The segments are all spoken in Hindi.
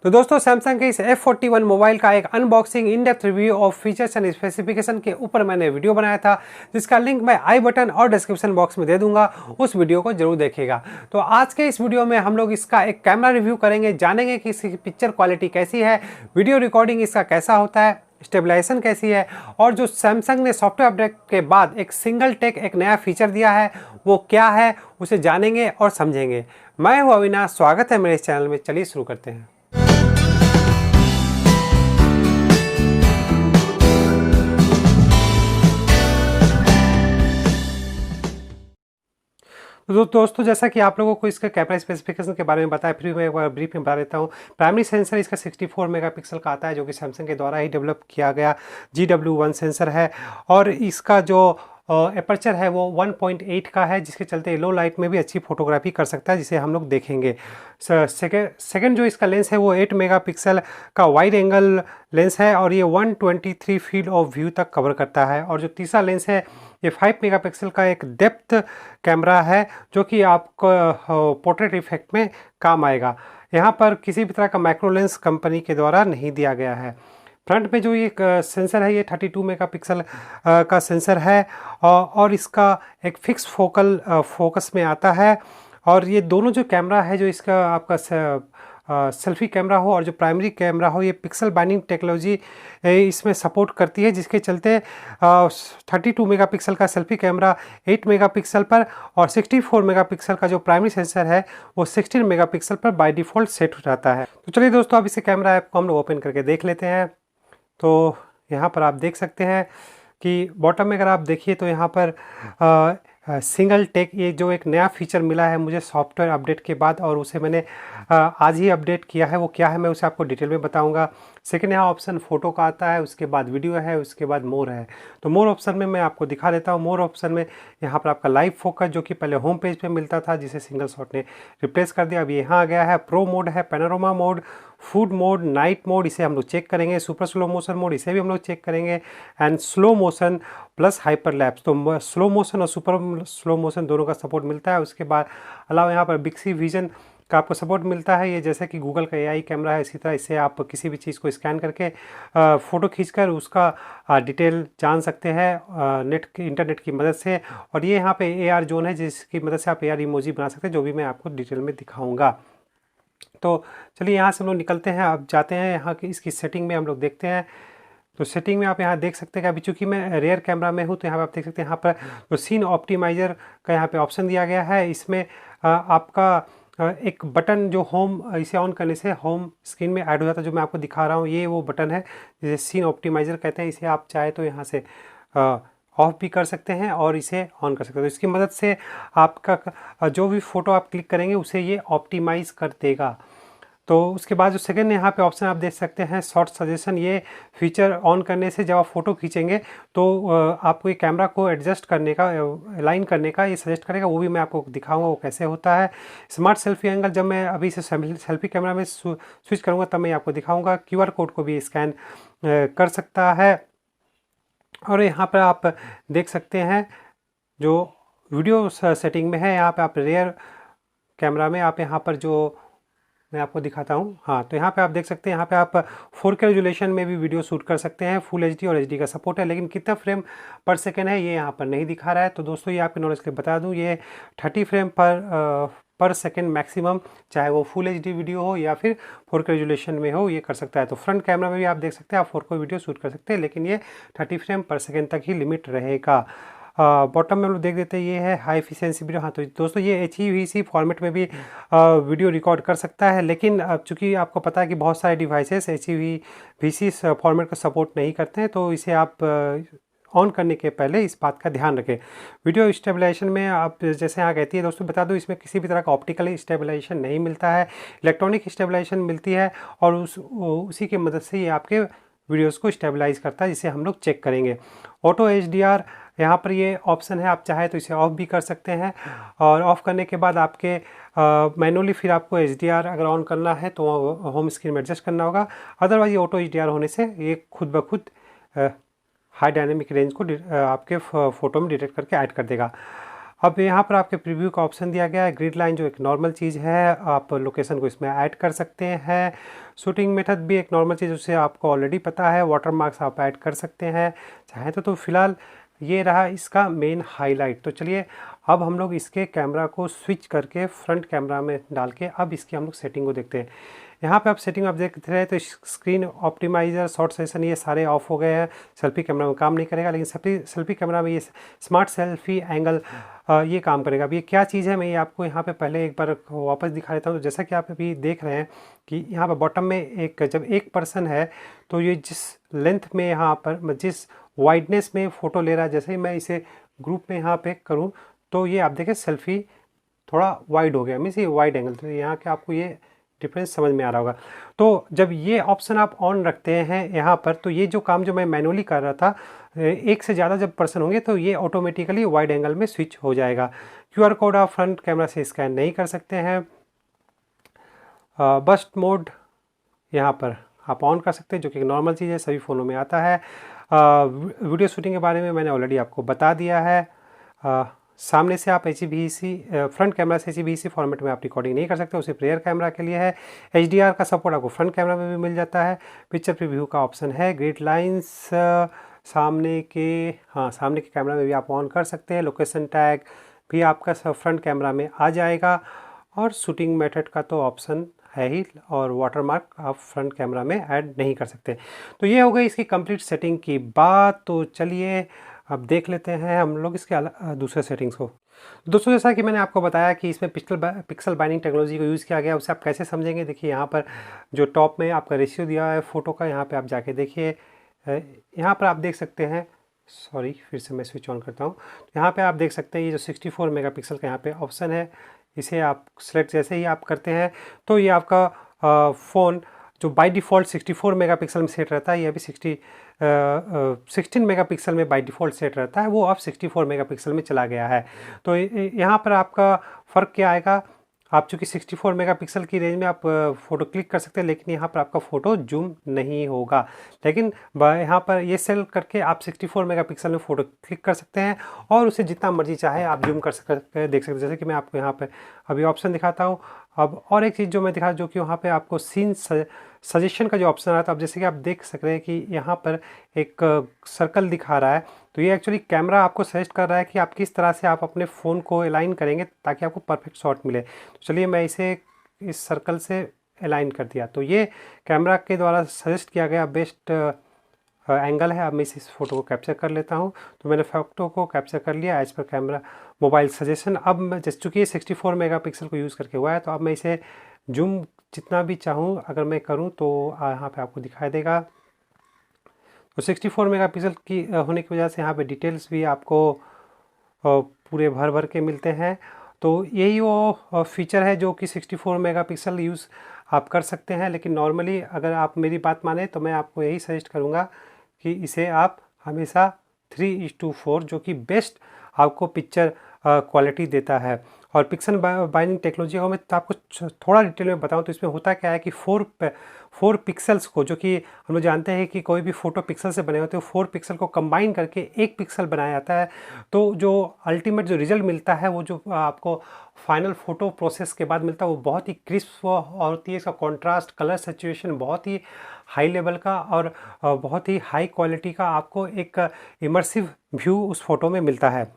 तो दोस्तों सैमसंग के इस F41 मोबाइल का एक unboxing in depth review of features and specification के ऊपर मैंने वीडियो बनाया था, जिसका लिंक मैं आई बटन और डिस्क्रिप्शन बॉक्स में दे दूंगा। उस वीडियो को जरूर देखिएगा। तो आज के इस वीडियो में हम लोग इसका एक कैमरा रिव्यू करेंगे, जानेंगे कि इसकी पिक्चर क्वालिटी कैसी है, वीडियो रिकॉर्डिंग इसका कैसा होता है, स्टेबलाइजेशन कैसी है, और जो सैमसंग ने सॉफ्टवेयर अपडेट के बाद एक सिंगल टेक एक नया फीचर दिया है वो क्या है, उसे जानेंगे और समझेंगे। मैं हूं अविनाश, स्वागत है मेरे इस चैनल में। चलिए शुरू करते हैं। तो दोस्तों जैसा कि आप लोगों को इसका कैमरा स्पेसिफिकेशन के बारे में बताया, फिर मैं एक बार ब्रीफ में बता देता हूँ। प्राइमरी सेंसर इसका 64 मेगापिक्सल का आता है, जो कि सैमसंग के द्वारा ही डेवलप किया गया GW1 सेंसर है। और इसका जो एपर्चर है वो 1.8 का है, जिसके चलते लो लाइट में भी अच्छी फोटोग्राफी कर सकता है, जिसे हम लोग देखेंगे। सेकेंड जो इसका लेंस है वो 8 मेगापिक्सल का वाइड एंगल लेंस है, और ये 123 फील्ड ऑफ व्यू तक कवर करता है। और जो तीसरा लेंस है ये 5 मेगापिक्सल का एक डेप्थ कैमरा है, जो कि आपको पोर्ट्रेट इफेक्ट में काम आएगा। यहाँ पर किसी भी तरह का माइक्रो लेंस कंपनी के द्वारा नहीं दिया गया है। फ्रंट में जो ये सेंसर है ये 32 मेगापिक्सल का सेंसर है, और इसका एक फिक्स फोकस में आता है। और ये दोनों जो कैमरा है, जो इसका आपका सेल्फी कैमरा हो और जो प्राइमरी कैमरा हो, ये पिक्सल बाइंडिंग टेक्नोलॉजी इसमें सपोर्ट करती है, जिसके चलते 32 मेगापिक्सल का सेल्फी कैमरा 8 मेगापिक्सल पर और 64 मेगापिक्सल का जो प्राइमरी सेंसर है वो 16 मेगापिक्सल पर बाय डिफ़ॉल्ट सेट हो जाता है। तो चलिए दोस्तों, अब इसे कैमरा ऐप को हम लोग ओपन करके देख लेते हैं। तो यहाँ पर आप देख सकते हैं कि बॉटम में अगर आप देखिए तो यहाँ पर सिंगल टेक, ये जो एक नया फीचर मिला है मुझे सॉफ्टवेयर अपडेट के बाद, और उसे मैंने आज ही अपडेट किया है। वो क्या है मैं उसे आपको डिटेल में बताऊंगा। सेकंड यहाँ ऑप्शन फ़ोटो का आता है, उसके बाद वीडियो है, उसके बाद मोर है। तो मोर ऑप्शन में मैं आपको दिखा देता हूँ। मोर ऑप्शन में यहाँ पर आपका लाइव फोकस, जो कि पहले होम पेज पे मिलता था, जिसे सिंगल शॉट ने रिप्लेस कर दिया, अब यहाँ आ गया है। प्रो मोड है, panorama mode, food mode, night mode, इसे हम लोग चेक करेंगे। सुपर स्लो मोशन मोड, इसे भी हम लोग चेक करेंगे। And slow motion plus hyper lapse, तो स्लो मोशन और सुपर स्लो मोशन दोनों का सपोर्ट मिलता है। उसके बाद अलावा यहाँ पर बिक्सी विजन का आपको सपोर्ट मिलता है। ये जैसे कि गूगल का AI कैमरा है, इसी तरह इससे आप किसी भी चीज़ को स्कैन करके फ़ोटो खींचकर उसका डिटेल जान सकते हैं इंटरनेट की मदद से। और ये यहाँ पे AR जोन है, जिसकी मदद से आप AR इमोजी बना सकते हैं, जो भी मैं आपको डिटेल में दिखाऊंगा। तो चलिए यहाँ से हम लोग निकलते हैं, अब जाते हैं यहाँ की इसकी सेटिंग में हम लोग देखते हैं। तो सेटिंग में आप यहाँ देख सकते हैं कि अभी चूंकि मैं रेयर कैमरा में हूँ, तो यहाँ पे आप देख सकते हैं यहाँ पर जो सीन ऑप्टिमाइज़र का यहाँ पे ऑप्शन दिया गया है। इसमें आपका एक बटन जो होम, इसे ऑन करने से होम स्क्रीन में ऐड हो जाता है, जो मैं आपको दिखा रहा हूँ। ये वो बटन है जिसे सीन ऑप्टिमाइज़र कहते हैं। इसे आप चाहे तो यहाँ से ऑफ भी कर सकते हैं और इसे ऑन कर सकते हैं। तो इसकी मदद से आपका जो भी फ़ोटो आप क्लिक करेंगे उसे ये ऑप्टिमाइज़ कर देगा। तो उसके बाद जो सेकंड यहाँ पे ऑप्शन आप देख सकते हैं शॉर्ट सजेशन, ये फीचर ऑन करने से जब आप फ़ोटो खींचेंगे तो आपको ये कैमरा को एडजस्ट करने का, अलाइन करने का ये सजेस्ट करेगा। वो भी मैं आपको दिखाऊंगा वो कैसे होता है। स्मार्ट सेल्फी एंगल, जब मैं अभी से सेल्फी कैमरा में स्विच करूँगा तब मैं आपको दिखाऊँगा। QR कोड को भी स्कैन कर सकता है। और यहाँ पर आप देख सकते हैं जो वीडियो सेटिंग में है, यहाँ पे आप रेयर कैमरा में आप यहाँ पर जो मैं आपको दिखाता हूँ, हाँ, तो यहाँ पे आप देख सकते हैं यहाँ पे आप 4K रेजोल्यूशन में भी वीडियो शूट कर सकते हैं। फुल HD और HD का सपोर्ट है, लेकिन कितना फ्रेम पर सेकेंड है ये यहाँ पर नहीं दिखा रहा है। तो दोस्तों ये आपके नॉलेज के लिए बता दूँ, ये 30 फ्रेम पर सेकेंड मैक्सिमम, चाहे वो फुल HD वीडियो हो या फिर 4K रेजोल्यूशन में हो, ये कर सकता है। तो फ्रंट कैमरा में भी आप देख सकते हैं आप 4K वीडियो शूट कर सकते हैं, लेकिन ये 30 फ्रेम पर सेकेंड तक ही लिमिट रहेगा। बॉटम में हम लोग देख देते हैं, ये है हाई एफिशिएंसी वीडियो। हाँ, तो दोस्तों ये HEVC फॉर्मेट में भी वीडियो रिकॉर्ड कर सकता है, लेकिन चूँकि आपको पता है कि बहुत सारे डिवाइसेस HEVC फॉर्मेट को सपोर्ट नहीं करते हैं, तो इसे आप ऑन करने के पहले इस बात का ध्यान रखें। वीडियो स्टेबलाइजेशन में आप जैसे यहाँ कहती है, दोस्तों बता दूँ, इसमें किसी भी तरह का ऑप्टिकल स्टेबलाइजेशन नहीं मिलता है, इलेक्ट्रॉनिक स्टेबलाइजेशन मिलती है, और उसी की मदद से ये आपके वीडियोज़ को स्टेबलाइज करता है, जिसे हम लोग चेक करेंगे। ऑटो HDR यहाँ पर ये ऑप्शन है, आप चाहे तो इसे ऑफ़ भी कर सकते हैं, और ऑफ़ करने के बाद आपके मैनुअली फिर आपको HDR अगर ऑन करना है तो होम स्क्रीन में एडजस्ट करना होगा। अदरवाइज ये ऑटो HDR होने से ये खुद ब खुद हाई डायनेमिक रेंज को आपके फ़ोटो में डिटेक्ट करके ऐड कर देगा। अब यहाँ पर आपके प्रीव्यू का ऑप्शन दिया गया है। ग्रिड लाइन जो एक नॉर्मल चीज़ है, आप लोकेशन को इसमें ऐड कर सकते हैं। शूटिंग मेथड भी एक नॉर्मल चीज़, उससे आपको ऑलरेडी पता है। वाटर मार्क्स आप ऐड कर सकते हैं चाहे तो फिलहाल ये रहा इसका मेन हाईलाइट। तो चलिए अब हम लोग इसके कैमरा को स्विच करके फ्रंट कैमरा में डाल के अब इसकी हम लोग सेटिंग को देखते हैं। यहाँ पे आप सेटिंग आप देख रहे हैं तो स्क्रीन ऑप्टिमाइज़र, शॉर्ट सेशन ये सारे ऑफ हो गए हैं। सेल्फी कैमरा में काम नहीं करेगा, लेकिन सेल्फी कैमरा में ये स्मार्ट सेल्फी एंगल ये काम करेगा। अब ये क्या चीज़ है, मैं ये आपको यहाँ पे पहले एक बार वापस दिखा देता हूँ। तो जैसा कि आप अभी देख रहे हैं कि यहाँ पर बॉटम में एक जब एक पर्सन है तो ये जिस लेंथ में यहाँ पर जिस वाइडनेस में फ़ोटो ले रहा है, जैसे ही मैं इसे ग्रुप में यहाँ पे करूँ तो ये आप देखें सेल्फी थोड़ा वाइड हो गया, मीन्स ये वाइड एंगल। तो यहाँ के आपको ये डिफरेंस समझ में आ रहा होगा। तो जब ये ऑप्शन आप ऑन रखते हैं यहाँ पर, तो ये जो काम जो मैं मैनुअली कर रहा था, एक से ज़्यादा जब पर्सन होंगे तो ये ऑटोमेटिकली वाइड एंगल में स्विच हो जाएगा। QR कोड आप फ्रंट कैमरा से स्कैन नहीं कर सकते हैं। बस्ट मोड यहाँ पर आप ऑन कर सकते हैं, जो कि नॉर्मल चीज़ है, सभी फ़ोनों में आता है। वीडियो शूटिंग के बारे में मैंने ऑलरेडी आपको बता दिया है। सामने से आप HEVC फ्रंट कैमरा से HEVC फॉर्मेट में आप रिकॉर्डिंग नहीं कर सकते, उसे रेयर कैमरा के लिए है। HDR का सपोर्ट आपको फ्रंट कैमरा में भी मिल जाता है। पिक्चर प्रीव्यू का ऑप्शन है। ग्रिड लाइंस सामने के कैमरा में भी आप ऑन कर सकते हैं। लोकेशन टैग भी आपका फ्रंट कैमरा में आ जाएगा। और शूटिंग मेथड का तो ऑप्शन है ही, और वाटरमार्क आप फ्रंट कैमरा में ऐड नहीं कर सकते। तो ये हो गई इसकी कंप्लीट सेटिंग की बात। तो चलिए अब देख लेते हैं हम लोग इसके दूसरे सेटिंग्स को। दोस्तों जैसा कि मैंने आपको बताया कि इसमें पिक्सल बाइंडिंग टेक्नोलॉजी को यूज़ किया गया, उसे आप कैसे समझेंगे। देखिए यहाँ पर जो टॉप में आपका रेशियो दिया है फ़ोटो का, यहाँ पे आप जाके देखिए, यहाँ पर आप देख सकते हैं, सॉरी फिर से मैं स्विच ऑन करता हूँ। यहाँ पे आप देख सकते हैं ये जो 64 मेगापिक्सल का यहाँ पे ऑप्शन है, इसे आप सेलेक्ट जैसे ही आप करते हैं तो ये आपका फ़ोन जो बाय डिफ़ॉल्ट 64 मेगापिक्सल में सेट रहता है, ये अभी 16 मेगापिक्सल में बाय डिफ़ॉल्ट सेट रहता है, वो अब 64 मेगापिक्सल में चला गया है। तो यहाँ पर आपका फ़र्क क्या आएगा, आप चूँकि 64 मेगापिक्सल की रेंज में आप फ़ोटो क्लिक कर सकते हैं, लेकिन यहाँ पर आपका फ़ोटो जूम नहीं होगा। लेकिन यहाँ पर ये सेलेक्ट करके आप 64 मेगापिक्सल में फ़ोटो क्लिक कर सकते हैं और उसे जितना मर्जी चाहे आप जूम कर सकते हैं, देख सकते हैं। जैसे कि मैं आपको यहाँ पे अभी ऑप्शन दिखाता हूँ। अब और एक चीज़ जो मैं दिखा, जो कि वहाँ पे आपको सीन सजेशन का जो ऑप्शन आता है, अब जैसे कि आप देख सक रहे हैं कि यहाँ पर एक सर्कल दिखा रहा है, तो ये एक्चुअली कैमरा आपको सजेस्ट कर रहा है कि आप किस तरह से आप अपने फ़ोन को अलाइन करेंगे ताकि आपको परफेक्ट शॉट मिले। तो चलिए मैं इसे इस सर्कल से अलाइन कर दिया, तो ये कैमरा के द्वारा सजेस्ट किया गया बेस्ट एंगल है। अब मैं इस फ़ोटो को कैप्चर कर लेता हूँ। तो मैंने फ़ोटो को कैप्चर कर लिया as per camera mobile suggestion. अब मैं चूँकि ये 64 मेगापिक्सल को यूज़ करके हुआ है, तो अब मैं इसे जूम जितना भी चाहूँ अगर मैं करूँ तो यहाँ पे आपको दिखाई देगा। तो 64 मेगापिक्सल की होने की वजह से यहाँ पे डिटेल्स भी आपको पूरे भर के मिलते हैं। तो यही वो फीचर है जो कि 64 मेगापिक्सल यूज़ आप कर सकते हैं। लेकिन नॉर्मली अगर आप मेरी बात माने तो मैं आपको यही सजेस्ट करूँगा कि इसे आप हमेशा 3:4 जो कि बेस्ट आपको पिक्चर क्वालिटी देता है। और पिक्सल बाइंडिंग टेक्नोलॉजी को मैं तो आपको थोड़ा डिटेल में बताऊं तो इसमें होता क्या है कि 4 पिक्सल्स को, जो कि हम लोग जानते हैं कि कोई भी फ़ोटो पिक्सल से बने होते हैं, 4 पिक्सल को कंबाइन करके एक पिक्सल बनाया जाता है। तो जो अल्टीमेट जो रिजल्ट मिलता है, वो जो आपको फाइनल फ़ोटो प्रोसेस के बाद मिलता है, वो बहुत ही क्रिस्प होती है। इसका कॉन्ट्रास्ट, कलर सैचुरेशन बहुत ही हाई लेवल का और बहुत ही हाई क्वालिटी का आपको एक इमर्सिव व्यू उस फ़ोटो में मिलता है।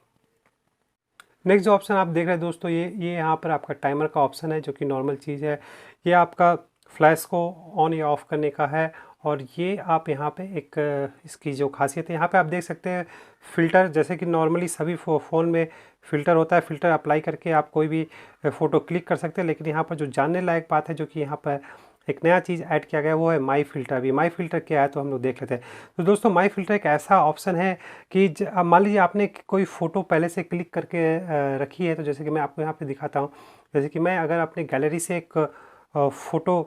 नेक्स्ट जो ऑप्शन आप देख रहे हैं दोस्तों, ये यहाँ पर आपका टाइमर का ऑप्शन है, जो कि नॉर्मल चीज़ है। ये आपका फ्लैश को ऑन या ऑफ़ करने का है। और ये आप यहाँ पे एक इसकी जो खासियत है, यहाँ पे आप देख सकते हैं फ़िल्टर, जैसे कि नॉर्मली सभी फ़ोन में फ़िल्टर होता है, फ़िल्टर अप्लाई करके आप कोई भी फ़ोटो क्लिक कर सकते हैं। लेकिन यहाँ पर जो जानने लायक बात है, जो कि यहाँ पर एक नया चीज़ ऐड किया गया, वो है माई फ़िल्टर। अभी माई फ़िल्टर क्या है तो हम लोग देख लेते हैं। तो दोस्तों माई फ़िल्टर एक ऐसा ऑप्शन है कि मान लीजिए आपने कोई फ़ोटो पहले से क्लिक करके रखी है। तो जैसे कि मैं आपको यहाँ पे दिखाता हूँ, जैसे कि मैं अगर अपने गैलरी से एक फ़ोटो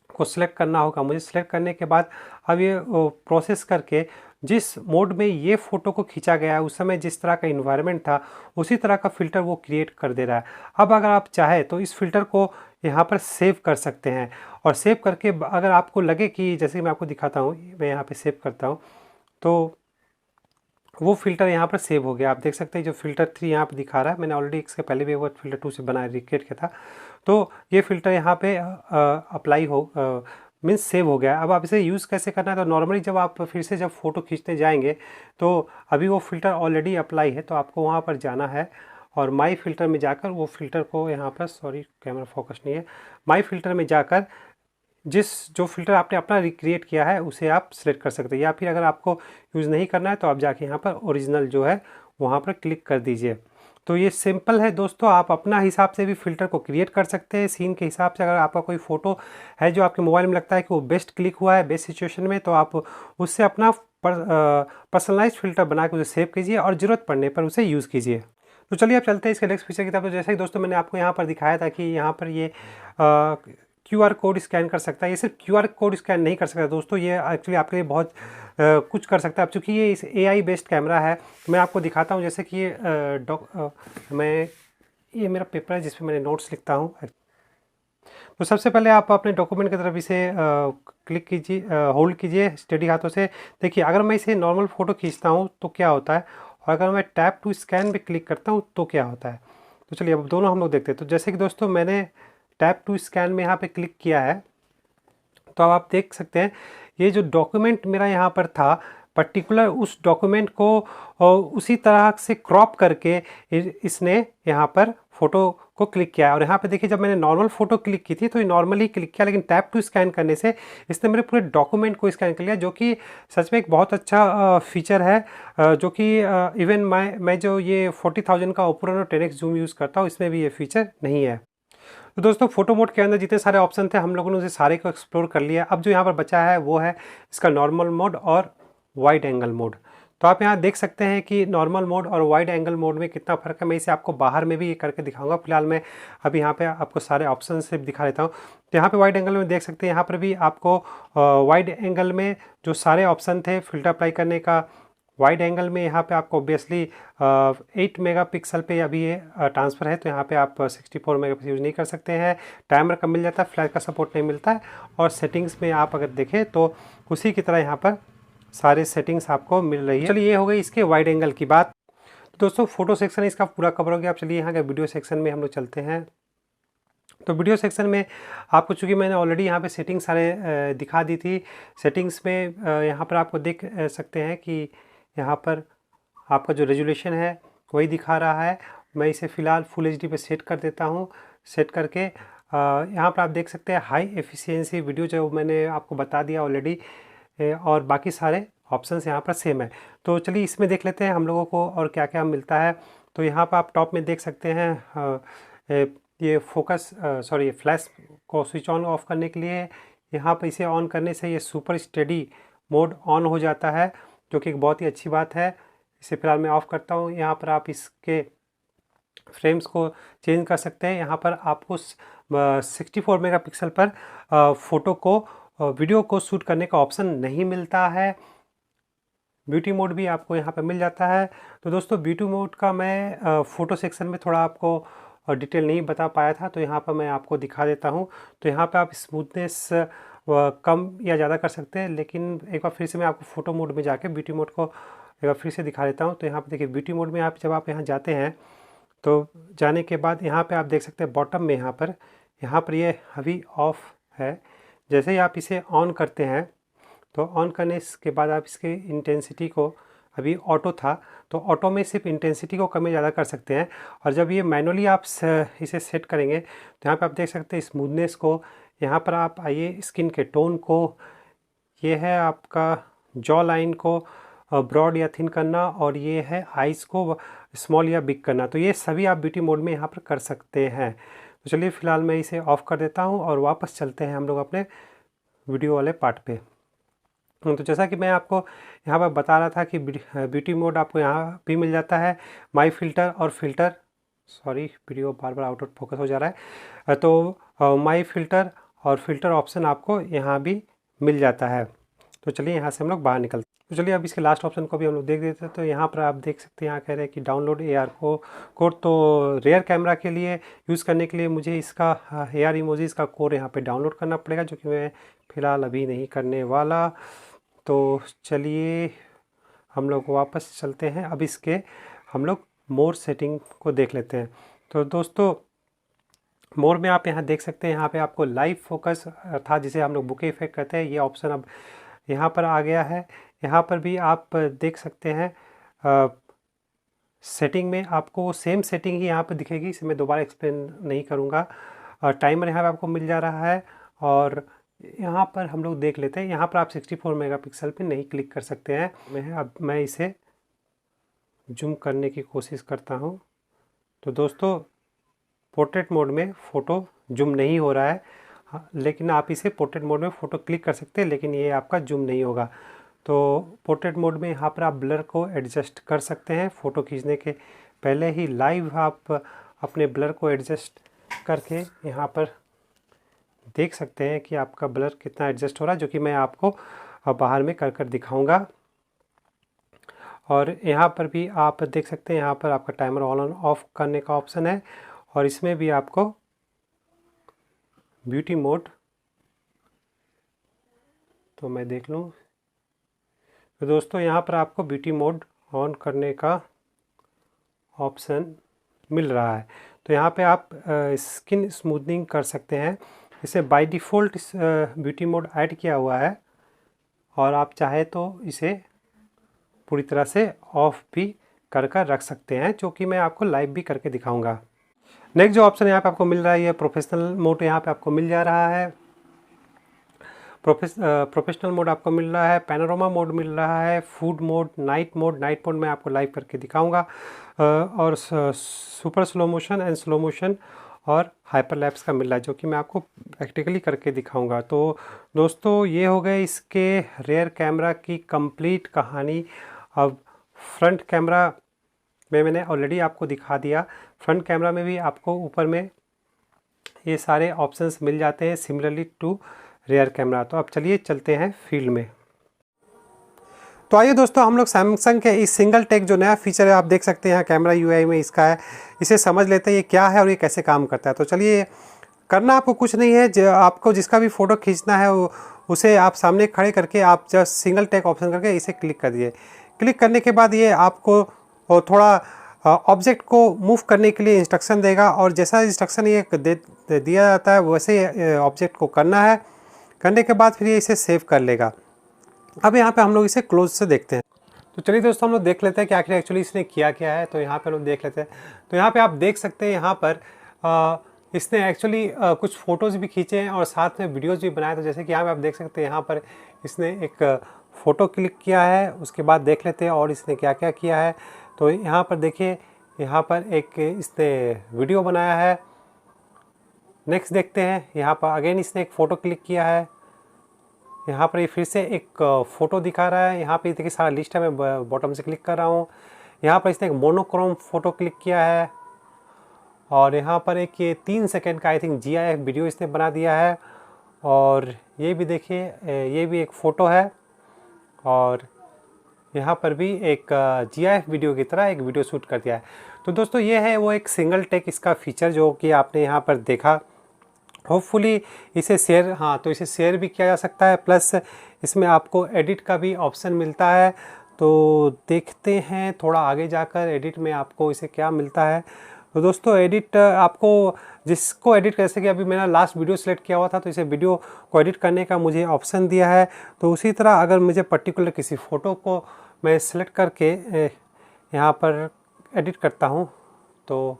को सिलेक्ट करना होगा, मुझे सिलेक्ट करने के बाद अब ये प्रोसेस करके जिस मोड में ये फ़ोटो को खींचा गया है, उस समय जिस तरह का इन्वायरमेंट था, उसी तरह का फ़िल्टर वो क्रिएट कर दे रहा है। अब अगर आप चाहें तो इस फ़िल्टर को यहाँ पर सेव कर सकते हैं। और सेव करके अगर आपको लगे कि, जैसे मैं आपको दिखाता हूँ, मैं यहाँ पे सेव करता हूँ, तो वो फ़िल्टर यहाँ पर सेव हो गया। आप देख सकते हैं जो फ़िल्टर 3 यहाँ पे दिखा रहा है, मैंने ऑलरेडी इसके पहले भी एक बार फ़िल्टर 2 से बनाया, रिक्रिएट किया था। तो ये फ़िल्टर यहाँ पे अप्लाई हो मीन्स सेव हो गया। अब आप इसे यूज़ कैसे करना है, तो नॉर्मली जब आप फिर से जब फ़ोटो खींचने जाएंगे तो अभी वो फ़िल्टर ऑलरेडी अप्लाई है, तो आपको वहाँ पर जाना है और माई फ़िल्टर में जाकर वो फ़िल्टर को यहाँ पर, सॉरी कैमरा फोकस नहीं है, माई फ़िल्टर में जाकर जो फ़िल्टर आपने अपना रिक्रिएट किया है उसे आप सिलेक्ट कर सकते हैं, या फिर अगर आपको यूज़ नहीं करना है तो आप जाके यहाँ पर ओरिजिनल जो है वहाँ पर क्लिक कर दीजिए। तो ये सिंपल है दोस्तों, आप अपना हिसाब से भी फ़िल्टर को क्रिएट कर सकते हैं सीन के हिसाब से। अगर आपका कोई फ़ोटो है जो आपके मोबाइल में लगता है कि वो बेस्ट क्लिक हुआ है बेस्ट सिचुएशन में, तो आप उससे अपना पर्सनलाइज फ़िल्टर बना के उसे सेव कीजिए और ज़रूरत पड़ने पर उसे यूज़ कीजिए। तो चलिए अब चलते हैं इसके नेक्स्ट फीचर की तरफ। तो जैसे कि दोस्तों मैंने आपको यहाँ पर दिखाया था कि यहाँ पर ये QR कोड स्कैन कर सकता है। ये सिर्फ QR कोड स्कैन नहीं कर सकता दोस्तों, ये एक्चुअली आपके लिए बहुत कुछ कर सकता है। अब चूँकि ये इस AI बेस्ड कैमरा है, मैं आपको दिखाता हूँ। जैसे कि ये मेरा पेपर है जिसमें मैंने नोट्स लिखता हूँ। तो सबसे पहले आप अपने डॉक्यूमेंट की तरफ इसे क्लिक कीजिए, होल्ड कीजिए स्टेडी हाथों से। देखिए अगर मैं इसे नॉर्मल फ़ोटो खींचता हूँ तो क्या होता है, और अगर मैं टैप टू स्कैन पे क्लिक करता हूँ तो क्या होता है। तो चलिए अब दोनों हम लोग देखते हैं। तो जैसे कि दोस्तों मैंने टैप टू स्कैन में यहाँ पे क्लिक किया है, तो अब आप देख सकते हैं ये जो डॉक्यूमेंट मेरा यहाँ पर था पर्टिकुलर, उस डॉक्यूमेंट को उसी तरह से क्रॉप करके इसने यहाँ पर फ़ोटो को क्लिक किया है। और यहाँ पे देखिए जब मैंने नॉर्मल फ़ोटो क्लिक की थी तो ये नॉर्मली क्लिक किया, लेकिन टैप टू स्कैन करने से इसने मेरे पूरे डॉक्यूमेंट को स्कैन कर लिया, जो कि सच में एक बहुत अच्छा फीचर है। जो कि इवन मैं जो ये 40,000 का ओपो 10X जूम यूज़ करता हूँ, इसमें भी ये फीचर नहीं है। तो दोस्तों फोटो मोड के अंदर जितने सारे ऑप्शन थे हम लोगों ने उसे सारे को एक्सप्लोर कर लिया। अब जो यहाँ पर बचा है वो है इसका नॉर्मल मोड और वाइड एंगल मोड। तो आप यहाँ देख सकते हैं कि नॉर्मल मोड और वाइड एंगल मोड में कितना फ़र्क है। मैं इसे आपको बाहर में भी ये करके दिखाऊंगा। फिलहाल मैं अभी यहाँ पे आपको सारे ऑप्शन से दिखा देता हूँ। तो यहाँ पे वाइड एंगल में देख सकते हैं, यहाँ पर भी आपको वाइड एंगल में जो सारे ऑप्शन थे फिल्टर अप्लाई करने का, वाइड एंगल में यहाँ पे आपको ऑब्वियसली 8 मेगापिक्सल पे अभी ये ट्रांसफ़र है, तो यहाँ पे आप 64 मेगापिक्सल यूज़ नहीं कर सकते हैं। टाइमर का मिल जाता है, फ्लैश का सपोर्ट नहीं मिलता है। और सेटिंग्स में आप अगर देखें तो उसी की तरह यहाँ पर सारे सेटिंग्स आपको मिल रही है। चलिए ये हो गई इसके वाइड एंगल की बात। तो दोस्तों फोटो सेक्शन इसका पूरा कवर हो गया। आप चलिए यहाँ के वीडियो सेक्शन में हम लोग चलते हैं। तो वीडियो सेक्शन में आपको, चूँकि मैंने ऑलरेडी यहाँ पे सेटिंग्स सारे दिखा दी थी, सेटिंग्स में यहाँ पर आपको देख सकते हैं कि यहाँ पर आपका जो रेजोल्यूशन है वही दिखा रहा है। मैं इसे फ़िलहाल फुल एचडी पे सेट कर देता हूँ। सेट करके यहाँ पर आप देख सकते हैं हाई एफिशिएंसी वीडियो, जो मैंने आपको बता दिया ऑलरेडी, और बाकी सारे ऑप्शंस यहाँ पर सेम है। तो चलिए इसमें देख लेते हैं हम लोगों को और क्या क्या मिलता है। तो यहाँ पर आप टॉप में देख सकते हैं ये फोकस सॉरी फ्लैश को स्विच ऑन ऑफ करने के लिए, यहाँ पर इसे ऑन करने से ये सुपर स्टेडी मोड ऑन हो जाता है, जो कि एक बहुत ही अच्छी बात है। इसे फिलहाल मैं ऑफ़ करता हूँ। यहाँ पर आप इसके फ्रेम्स को चेंज कर सकते हैं। यहाँ पर आपको 64 मेगापिक्सल पर फ़ोटो को वीडियो को शूट करने का ऑप्शन नहीं मिलता है। ब्यूटी मोड भी आपको यहाँ पर मिल जाता है। तो दोस्तों ब्यूटी मोड का मैं फ़ोटो सेक्शन में थोड़ा आपको डिटेल नहीं बता पाया था, तो यहाँ पर मैं आपको दिखा देता हूँ। तो यहाँ पर आप स्मूथनेस कम या ज़्यादा कर सकते हैं, लेकिन एक बार फिर से मैं आपको फ़ोटो मोड में जाके ब्यूटी मोड को एक बार फिर से दिखा देता हूँ। तो यहाँ पे देखिए ब्यूटी मोड में आप जब आप यहाँ जाते हैं तो जाने के बाद यहाँ पे आप देख सकते हैं बॉटम में यहाँ पर ये अभी ऑफ है। जैसे ही आप इसे ऑन करते हैं तो ऑन करने के बाद आप इसके इंटेंसिटी को, अभी ऑटो था तो ऑटो में सिर्फ इंटेंसिटी को कम ज़्यादा कर सकते हैं, और जब ये मैनुअली आप इसे सेट करेंगे तो यहाँ पे आप देख सकते हैं स्मूथनेस को, यहाँ पर आप आइए स्किन के टोन को, ये है आपका जॉ लाइन को ब्रॉड या थिन करना, और ये है आइज़ को स्मॉल या बिग करना। तो ये सभी आप ब्यूटी मोड में यहाँ पर कर सकते हैं। तो चलिए फ़िलहाल मैं इसे ऑफ़ कर देता हूँ और वापस चलते हैं हम लोग अपने वीडियो वाले पार्ट पे। तो जैसा कि मैं आपको यहाँ पर बता रहा था कि ब्यूटी मोड आपको यहाँ भी मिल जाता है, माई फ़िल्टर और filter, sorry video bar bar out of focus हो जा रहा है। तो माई फ़िल्टर और फ़िल्टर ऑप्शन आपको यहाँ भी मिल जाता है। तो चलिए यहाँ से हम लोग बाहर निकलते हैं। तो चलिए अब इसके लास्ट ऑप्शन को भी हम लोग देख देते हैं। तो यहाँ पर आप देख सकते हैं, यहाँ कह रहे हैं कि डाउनलोड AR कोड। तो रेयर कैमरा के लिए यूज़ करने के लिए मुझे इसका AR इमोजीज़ का कोड यहाँ पे डाउनलोड करना पड़ेगा, जो कि मैं फ़िलहाल अभी नहीं करने वाला। तो चलिए हम लोग वापस चलते हैं। अब इसके हम लोग मोर सेटिंग को देख लेते हैं। तो दोस्तों मोर में आप यहाँ देख सकते हैं, यहाँ पे आपको लाइव फोकस था जिसे हम लोग बुके इफेक्ट कहते हैं, ये ऑप्शन अब यहाँ पर आ गया है। यहाँ पर भी आप देख सकते हैं सेटिंग में आपको सेम सेटिंग ही यहाँ पर दिखेगी, इसे मैं दोबारा एक्सप्लेन नहीं करूँगा। टाइमर यहाँ पे आपको मिल जा रहा है और यहाँ पर हम लोग देख लेते हैं। यहाँ पर आप 64 मेगापिक्सल पे नहीं क्लिक कर सकते हैं। अब मैं इसे जूम करने की कोशिश करता हूँ। तो दोस्तों पोर्ट्रेट मोड में फ़ोटो जूम नहीं हो रहा है, लेकिन आप इसे पोर्ट्रेट मोड में फ़ोटो क्लिक कर सकते हैं, लेकिन ये आपका जूम नहीं होगा। तो पोर्ट्रेट मोड में यहाँ पर आप ब्लर को एडजस्ट कर सकते हैं। फ़ोटो खींचने के पहले ही लाइव आप अपने ब्लर को एडजस्ट करके यहाँ पर देख सकते हैं कि आपका ब्लर कितना एडजस्ट हो रहा है, जो कि मैं आपको बाहर में कर दिखाऊंगा। और यहाँ पर भी आप देख सकते हैं, यहाँ पर आपका टाइमर ऑन और ऑफ करने का ऑप्शन है और इसमें भी आपको ब्यूटी मोड, तो मैं देख लूँ। तो दोस्तों यहाँ पर आपको ब्यूटी मोड ऑन करने का ऑप्शन मिल रहा है। तो यहाँ पे आप स्किन स्मूथनिंग कर सकते हैं। इसे by default beauty mode add किया हुआ है और आप चाहे तो इसे पूरी तरह से ऑफ भी कर रख सकते हैं, जो कि मैं आपको लाइव भी करके दिखाऊंगा। नेक्स्ट जो ऑप्शन यहाँ पे आपको मिल रहा है, ये प्रोफेशनल मोड यहाँ पे आपको मिल जा रहा है। प्रोफेशनल मोड आपको मिल रहा है, पैनोरामा मोड मिल रहा है, फूड मोड, नाइट मोड मैं आपको लाइव करके दिखाऊंगा, और super slow motion and slow motion और हाइपरलैप्स का मिल रहा है, जो कि मैं आपको प्रैक्टिकली करके दिखाऊंगा। तो दोस्तों ये हो गए इसके रेयर कैमरा की कंप्लीट कहानी। अब फ्रंट कैमरा में मैंने ऑलरेडी आपको दिखा दिया। फ्रंट कैमरा में भी आपको ऊपर में ये सारे ऑप्शंस मिल जाते हैं सिमिलरली टू रेयर कैमरा। तो अब चलिए चलते हैं फील्ड में। तो आइए दोस्तों हम लोग सैमसंग के इस सिंगल टेक जो नया फीचर है आप देख सकते हैं कैमरा यूआई में इसका है, इसे समझ लेते हैं ये क्या है और ये कैसे काम करता है। तो चलिए, करना आपको कुछ नहीं है, आपको जिसका भी फ़ोटो खींचना है उसे आप सामने खड़े करके आप जस्ट सिंगल टेक ऑप्शन करके इसे क्लिक कर दिए। क्लिक करने के बाद ये आपको थोड़ा ऑब्जेक्ट को मूव करने के लिए इंस्ट्रक्शन देगा और जैसा इंस्ट्रक्शन ये दिया जाता है वैसे ऑब्जेक्ट को करना है। करने के बाद फिर ये इसे सेव कर लेगा। अब यहाँ पे हम लोग इसे क्लोज से देखते हैं। तो चलिए दोस्तों हम लोग देख लेते हैं कि आखिर एक्चुअली इसने किया क्या है। तो यहाँ पे हम लोग देख लेते हैं। तो यहाँ पे आप देख सकते हैं यहाँ पर इसने एक्चुअली कुछ फ़ोटोज़ भी खींचे हैं और साथ में वीडियोज़ भी बनाए। तो जैसे कि यहाँ पे आप देख सकते हैं यहाँ पर इसने एक फ़ोटो क्लिक किया है, उसके बाद देख लेते हैं और इसने क्या क्या किया है। तो यहाँ पर देखिए, यहाँ पर एक इसने वीडियो बनाया है। नेक्स्ट देखते हैं, यहाँ पर अगेन इसने एक फ़ोटो क्लिक किया है। यहाँ पर ये फिर से एक फ़ोटो दिखा रहा है। यहाँ पे देखिए सारा लिस्ट है, मैं बॉटम से क्लिक कर रहा हूँ। यहाँ पर इसने एक मोनोक्रोम फ़ोटो क्लिक किया है और यहाँ पर एक ये 3 सेकंड का आई थिंक GIF वीडियो इसने बना दिया है। और ये भी देखिए, ये भी एक फ़ोटो है और यहाँ पर भी एक GIF वीडियो की तरह एक वीडियो शूट कर दिया है। तो दोस्तों ये है वो एक सिंगल टेक इसका फीचर जो कि आपने यहाँ पर देखा। होपफुली इसे शेयर, हाँ तो इसे शेयर भी किया जा सकता है, प्लस इसमें आपको एडिट का भी ऑप्शन मिलता है। तो देखते हैं थोड़ा आगे जाकर एडिट में आपको इसे क्या मिलता है। तो दोस्तों एडिट आपको जिसको एडिट जैसे कि अभी मैंने लास्ट वीडियो सेलेक्ट किया हुआ था, तो इसे वीडियो को एडिट करने का मुझे ऑप्शन दिया है। तो उसी तरह अगर मुझे पर्टिकुलर किसी फ़ोटो को मैं सेलेक्ट करके यहाँ पर एडिट करता हूँ तो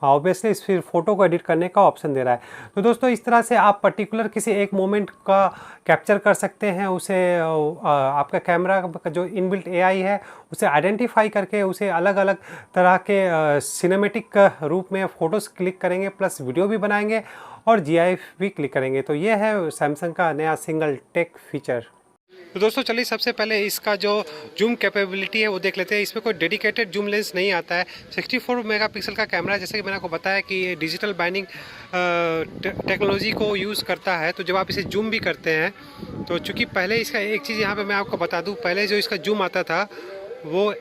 ऑब्वियसली इस फिर फ़ोटो को एडिट करने का ऑप्शन दे रहा है। तो दोस्तों इस तरह से आप पर्टिकुलर किसी एक मोमेंट का कैप्चर कर सकते हैं, उसे आपका कैमरा का जो इनबिल्ट AI है उसे आइडेंटिफाई करके उसे अलग अलग तरह के सिनेमेटिक रूप में फ़ोटोज़ क्लिक करेंगे, प्लस वीडियो भी बनाएंगे और GIF भी क्लिक करेंगे। तो ये है सैमसंग का नया सिंगल टेक फीचर। तो दोस्तों चलिए सबसे पहले इसका जो जूम कैपेबिलिटी है वो देख लेते हैं। इसमें कोई डेडिकेटेड जूम लेंस नहीं आता है। 64 मेगापिक्सल का कैमरा, जैसे कि मैंने आपको बताया कि ये डिजिटल बाइंडिंग टेक्नोलॉजी को यूज़ करता है। तो जब आप इसे जूम भी करते हैं तो चूँकि पहले इसका एक चीज़ यहाँ पे मैं आपको बता दूँ, पहले जो इसका जूम आता था वो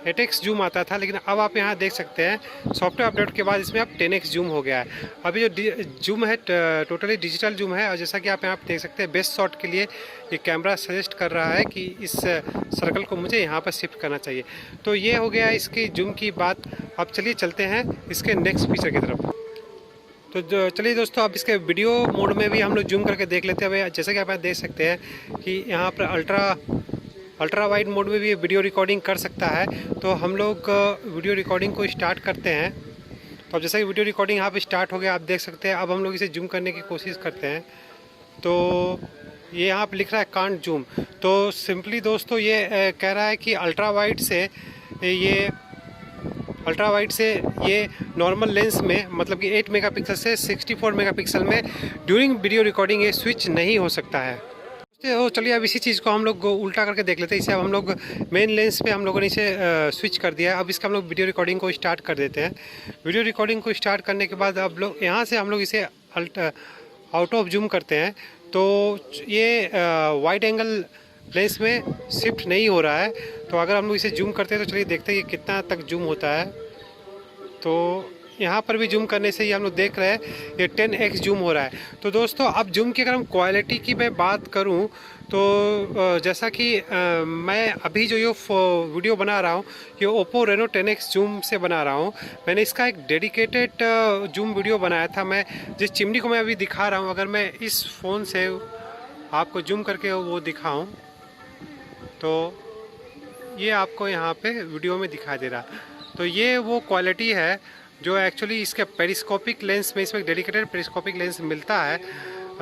8x जूम आता था, लेकिन अब आप यहाँ देख सकते हैं सॉफ्टवेयर अपडेट के बाद इसमें अब 10x जूम हो गया है। अभी जो जूम है टोटली डिजिटल जूम है, और जैसा कि आप यहाँ देख सकते हैं बेस्ट शॉट के लिए ये कैमरा सजेस्ट कर रहा है कि इस सर्कल को मुझे यहाँ पर शिफ्ट करना चाहिए। तो ये हो गया इसकी जूम की बात। अब चलिए चलते हैं इसके नेक्स्ट फीचर की तरफ। तो चलिए दोस्तों, अब इसके वीडियो मोड में भी हम लोग जूम करके देख लेते हैं। जैसे कि आप देख सकते हैं कि यहाँ पर अल्ट्रा वाइड मोड में भी वीडियो रिकॉर्डिंग कर सकता है। तो हम लोग वीडियो रिकॉर्डिंग को स्टार्ट करते हैं। तो अब जैसे कि वीडियो रिकॉर्डिंग यहाँ पे स्टार्ट हो गया, आप देख सकते हैं। अब हम लोग इसे जूम करने की कोशिश करते हैं। तो ये यहाँ पे लिख रहा है कांट जूम। तो सिंपली दोस्तों ये कह रहा है कि अल्ट्रा वाइड से ये नॉर्मल लेंस में, मतलब कि 8 मेगापिक्सल से 64 मेगापिक्सल में ड्यूरिंग वीडियो रिकॉर्डिंग ये स्विच नहीं हो सकता है। तो चलिए अब इसी चीज़ को हम लोग उल्टा करके देख लेते हैं। इसे अब हम लोग मेन लेंस पे हम लोगों ने इसे स्विच कर दिया है। अब इसका हम लोग वीडियो रिकॉर्डिंग को स्टार्ट कर देते हैं। वीडियो रिकॉर्डिंग को स्टार्ट करने के बाद अब लोग यहाँ से हम लोग इसे आउट ऑफ जूम करते हैं। तो ये वाइड एंगल लेंस में शिफ्ट नहीं हो रहा है। तो अगर हम लोग इसे जूम करते हैं तो चलिए देखते हैं कि कितना तक जूम होता है। तो यहाँ पर भी जूम करने से ही हम लोग देख रहे हैं ये 10x जूम हो रहा है। तो दोस्तों अब जूम की अगर हम क्वालिटी की मैं बात करूँ तो जैसा कि मैं अभी जो ये वीडियो बना रहा हूँ ये ओप्पो रेनो 10x जूम से बना रहा हूँ। मैंने इसका एक डेडिकेटेड जूम वीडियो बनाया था। मैं जिस चिमनी को मैं अभी दिखा रहा हूँ, अगर मैं इस फ़ोन से आपको जूम करके वो दिखाऊँ तो ये आपको यहाँ पे वीडियो में दिखाई दे रहा है। तो ये वो क्वालिटी है जो एक्चुअली इसके पेरिस्कोपिक लेंस में, इसमें डेडिकेटेड पेरिस्कोपिक लेंस मिलता है,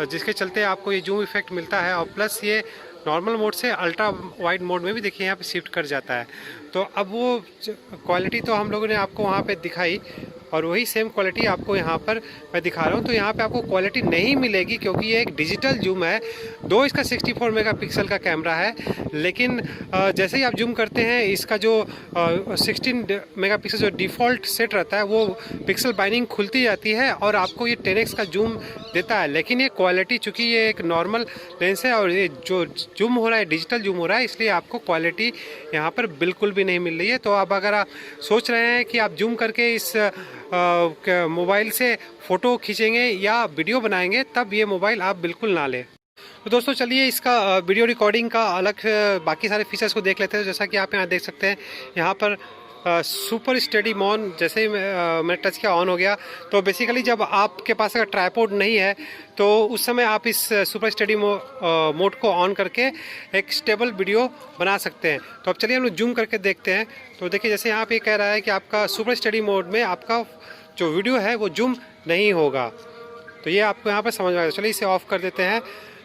जिसके चलते आपको ये जूम इफेक्ट मिलता है। और प्लस ये नॉर्मल मोड से अल्ट्रा वाइड मोड में भी देखिए यहाँ पे शिफ्ट कर जाता है। तो अब वो क्वालिटी तो हम लोगों ने आपको वहाँ पे दिखाई, और वही सेम क्वालिटी आपको यहाँ पर मैं दिखा रहा हूँ। तो यहाँ पे आपको क्वालिटी नहीं मिलेगी क्योंकि ये एक डिजिटल जूम है। दो इसका 64 मेगापिक्सल का कैमरा है, लेकिन जैसे ही आप जूम करते हैं इसका जो 16 मेगापिक्सल जो डिफ़ॉल्ट सेट रहता है वो पिक्सल बाइंडिंग खुलती जाती है और आपको ये 10x का जूम देता है। लेकिन ये क्वालिटी, चूँकि ये एक नॉर्मल लेंस है और ये जो जूम हो रहा है डिजिटल जूम हो रहा है, इसलिए आपको क्वालिटी यहाँ पर बिल्कुल भी नहीं मिल रही है। तो अब अगर आप सोच रहे हैं कि आप जूम करके इस मोबाइल से फ़ोटो खींचेंगे या वीडियो बनाएंगे, तब ये मोबाइल आप बिल्कुल ना लें। तो दोस्तों चलिए इसका वीडियो रिकॉर्डिंग का अलग बाकी सारे फीचर्स को देख लेते हैं। जैसा कि आप यहाँ देख सकते हैं, यहाँ पर सुपर स्टेडी मोड जैसे ही मैंने टच किया ऑन हो गया। तो बेसिकली जब आपके पास अगर ट्राइपॉड नहीं है तो उस समय आप इस सुपर स्टेडी मोड को ऑन करके एक स्टेबल वीडियो बना सकते हैं। तो अब चलिए हम लोग जूम करके देखते हैं। तो देखिए जैसे यहाँ पे कह रहा है कि आपका सुपर स्टेडी मोड में आपका जो वीडियो है वो जूम नहीं होगा। तो ये आपको यहाँ पर समझ में आएगा। चलिए इसे ऑफ़ कर देते हैं।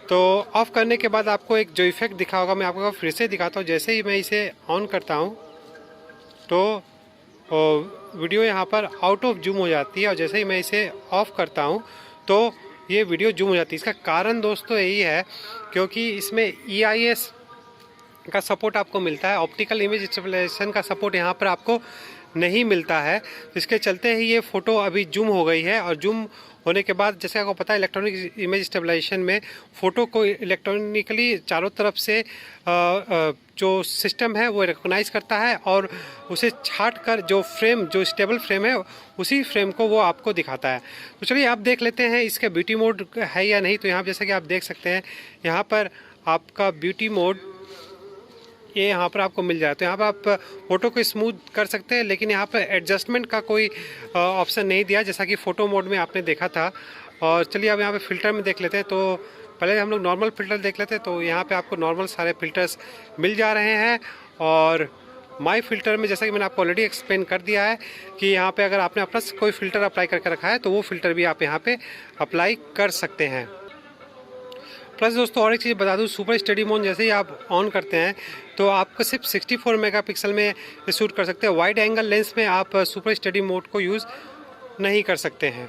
तो ऑफ़ करने के बाद आपको एक जो इफेक्ट दिखा होगा, मैं आपको फिर से दिखाता हूँ। जैसे ही मैं इसे ऑन करता हूँ तो वीडियो यहाँ पर आउट ऑफ जूम हो जाती है, और जैसे ही मैं इसे ऑफ़ करता हूँ तो ये वीडियो जूम हो जाती है। इसका कारण दोस्तों यही है क्योंकि इसमें EIS का सपोर्ट आपको मिलता है, ऑप्टिकल इमेज स्टेबलाइजेशन का सपोर्ट यहाँ पर आपको नहीं मिलता है। इसके चलते ही ये फ़ोटो अभी जूम हो गई है, और जूम होने के बाद जैसे आपको पता है इलेक्ट्रॉनिक इमेज स्टेबलाइजेशन में फ़ोटो को इलेक्ट्रॉनिकली चारों तरफ से जो सिस्टम है वो रिकॉग्नाइज करता है और उसे छाट कर जो फ्रेम, जो स्टेबल फ्रेम है, उसी फ्रेम को वो आपको दिखाता है। तो चलिए आप देख लेते हैं इसका ब्यूटी मोड है या नहीं। तो यहाँ जैसे कि आप देख सकते हैं यहाँ पर आपका ब्यूटी मोड ये यहाँ पर आपको मिल जाए। तो यहाँ पर आप फ़ोटो को स्मूथ कर सकते हैं, लेकिन यहाँ पर एडजस्टमेंट का कोई ऑप्शन नहीं दिया जैसा कि फ़ोटो मोड में आपने देखा था। और चलिए अब यहाँ पे फ़िल्टर में देख लेते हैं। तो पहले हम लोग नॉर्मल फ़िल्टर देख लेते हैं। तो यहाँ पे आपको नॉर्मल सारे फ़िल्टर्स मिल जा रहे हैं, और माई फ़िल्टर में जैसा कि मैंने आपको ऑलरेडी एक्सप्लेन कर दिया है कि यहाँ पे अगर आपने अपना कोई फ़िल्टर अप्लाई करके रखा है तो वो फ़िल्टर भी आप यहाँ पे अप्लाई कर सकते हैं। प्लस दोस्तों और एक चीज़ बता दूँ, सुपर स्टेडी मोड जैसे ही आप ऑन करते हैं तो आपको सिर्फ 64 मेगापिक्सल में शूट कर सकते हैं। वाइड एंगल लेंस में आप सुपर स्टेडी मोड को यूज़ नहीं कर सकते हैं।